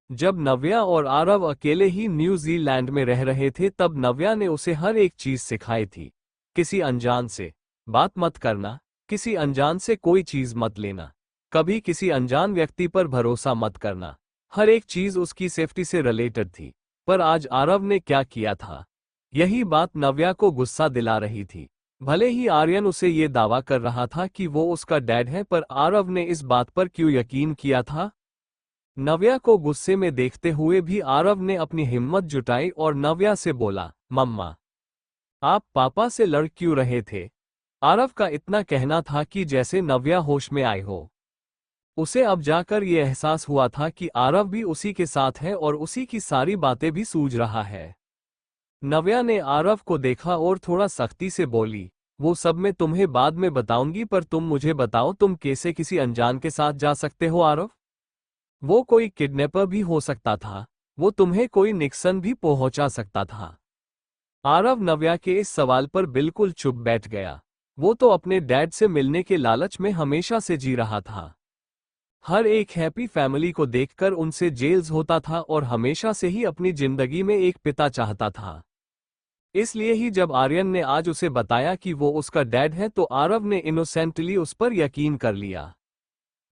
जब नव्या और आरव अकेले ही न्यूजीलैंड में रह रहे थे तब नव्या ने उसे हर एक चीज सिखाई थी। किसी अनजान से बात मत करना, किसी अनजान से कोई चीज मत लेना, कभी किसी अनजान व्यक्ति पर भरोसा मत करना। हर एक चीज उसकी सेफ्टी से रिलेटेड थी। पर आज आरव ने क्या किया था? यही बात नव्या को गुस्सा दिला रही थी। भले ही आर्यन उसे ये दावा कर रहा था कि वो उसका डैड है, पर आरव ने इस बात पर क्यों यकीन किया था? नव्या को गुस्से में देखते हुए भी आरव ने अपनी हिम्मत जुटाई और नव्या से बोला, मम्मा, आप पापा से लड़ क्यों रहे थे? आरव का इतना कहना था कि जैसे नव्या होश में आई हो। उसे अब जाकर ये एहसास हुआ था कि आरव भी उसी के साथ है और उसी की सारी बातें भी सूझ रहा है। नव्या ने आरव को देखा और थोड़ा सख्ती से बोली, वो सब मैं तुम्हें बाद में बताऊंगी, पर तुम मुझे बताओ, तुम कैसे किसी अनजान के साथ जा सकते हो आरव? वो कोई किडनैपर भी हो सकता था। वो तुम्हें कोई निक्सन भी पहुंचा सकता था। आरव नव्या के इस सवाल पर बिल्कुल चुप बैठ गया। वो तो अपने डैड से मिलने के लालच में हमेशा से जी रहा था। हर एक हैप्पी फैमिली को देखकर उनसे जेल्स होता था और हमेशा से ही अपनी जिंदगी में एक पिता चाहता था। इसलिए ही जब आर्यन ने आज उसे बताया कि वो उसका डैड है तो आरव ने इनोसेंटली उस पर यकीन कर लिया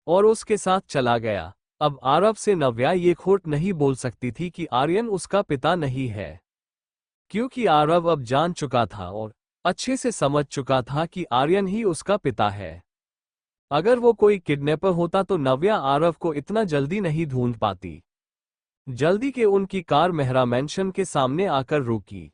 और उसके साथ चला गया। अब आरव से नव्या ये खोट नहीं बोल सकती थी कि आर्यन उसका पिता नहीं है, क्योंकि आरव अब जान चुका था और अच्छे से समझ चुका था कि आर्यन ही उसका पिता है। अगर वो कोई किडनैपर होता तो नव्या आरव को इतना जल्दी नहीं ढूंढ पाती। जल्दी के उनकी कार मेहरा मैंशन के सामने आकर रुकी।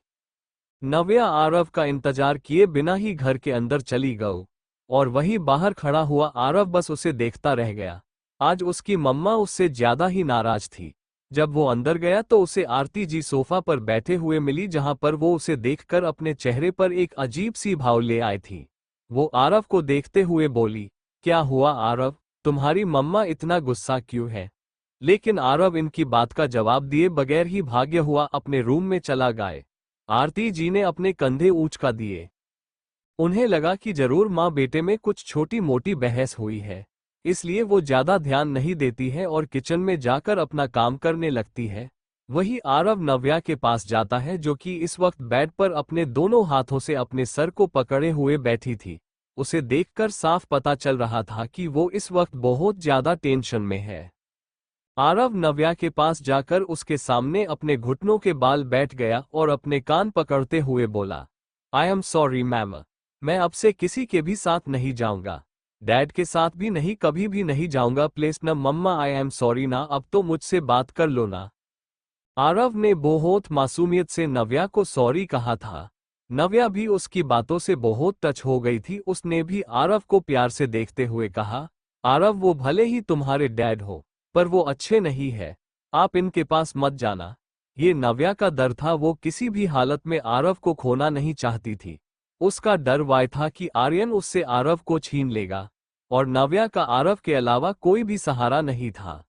नव्या आरव का इंतजार किए बिना ही घर के अंदर चली गई और वहीं बाहर खड़ा हुआ आरव बस उसे देखता रह गया। आज उसकी मम्मा उससे ज्यादा ही नाराज थी। जब वो अंदर गया तो उसे आरती जी सोफा पर बैठे हुए मिली, जहां पर वो उसे देखकर अपने चेहरे पर एक अजीब सी भाव ले आई थी। वो आरव को देखते हुए बोली, क्या हुआ आरव, तुम्हारी मम्मा इतना गुस्सा क्यों है? लेकिन आरव इनकी बात का जवाब दिए बगैर ही भाग्य हुआ अपने रूम में चला गया। आरती जी ने अपने कंधे ऊंचका दिए। उन्हें लगा कि जरूर माँ बेटे में कुछ छोटी मोटी बहस हुई है, इसलिए वो ज्यादा ध्यान नहीं देती है और किचन में जाकर अपना काम करने लगती है। वही आरव नव्या के पास जाता है, जो कि इस वक्त बेड पर अपने दोनों हाथों से अपने सर को पकड़े हुए बैठी थी। उसे देखकर साफ पता चल रहा था कि वो इस वक्त बहुत ज्यादा टेंशन में है। आरव नव्या के पास जाकर उसके सामने अपने घुटनों के बाल बैठ गया और अपने कान पकड़ते हुए बोला, आई एम सॉरी मैम, मैं अब से किसी के भी साथ नहीं जाऊंगा, डैड के साथ भी नहीं, कभी भी नहीं जाऊंगा, प्लीज न मम्मा, आई एम सॉरी ना, अब तो मुझसे बात कर लो ना। आरव ने बहुत मासूमियत से नव्या को सॉरी कहा था। नव्या भी उसकी बातों से बहुत टच हो गई थी। उसने भी आरव को प्यार से देखते हुए कहा, आरव वो भले ही तुम्हारे डैड हो, पर वो अच्छे नहीं है, आप इनके पास मत जाना। ये नव्या का डर था, वो किसी भी हालत में आरव को खोना नहीं चाहती थी। उसका डर वाय था कि आर्यन उससे आरव को छीन लेगा और नव्या का आरव के अलावा कोई भी सहारा नहीं था।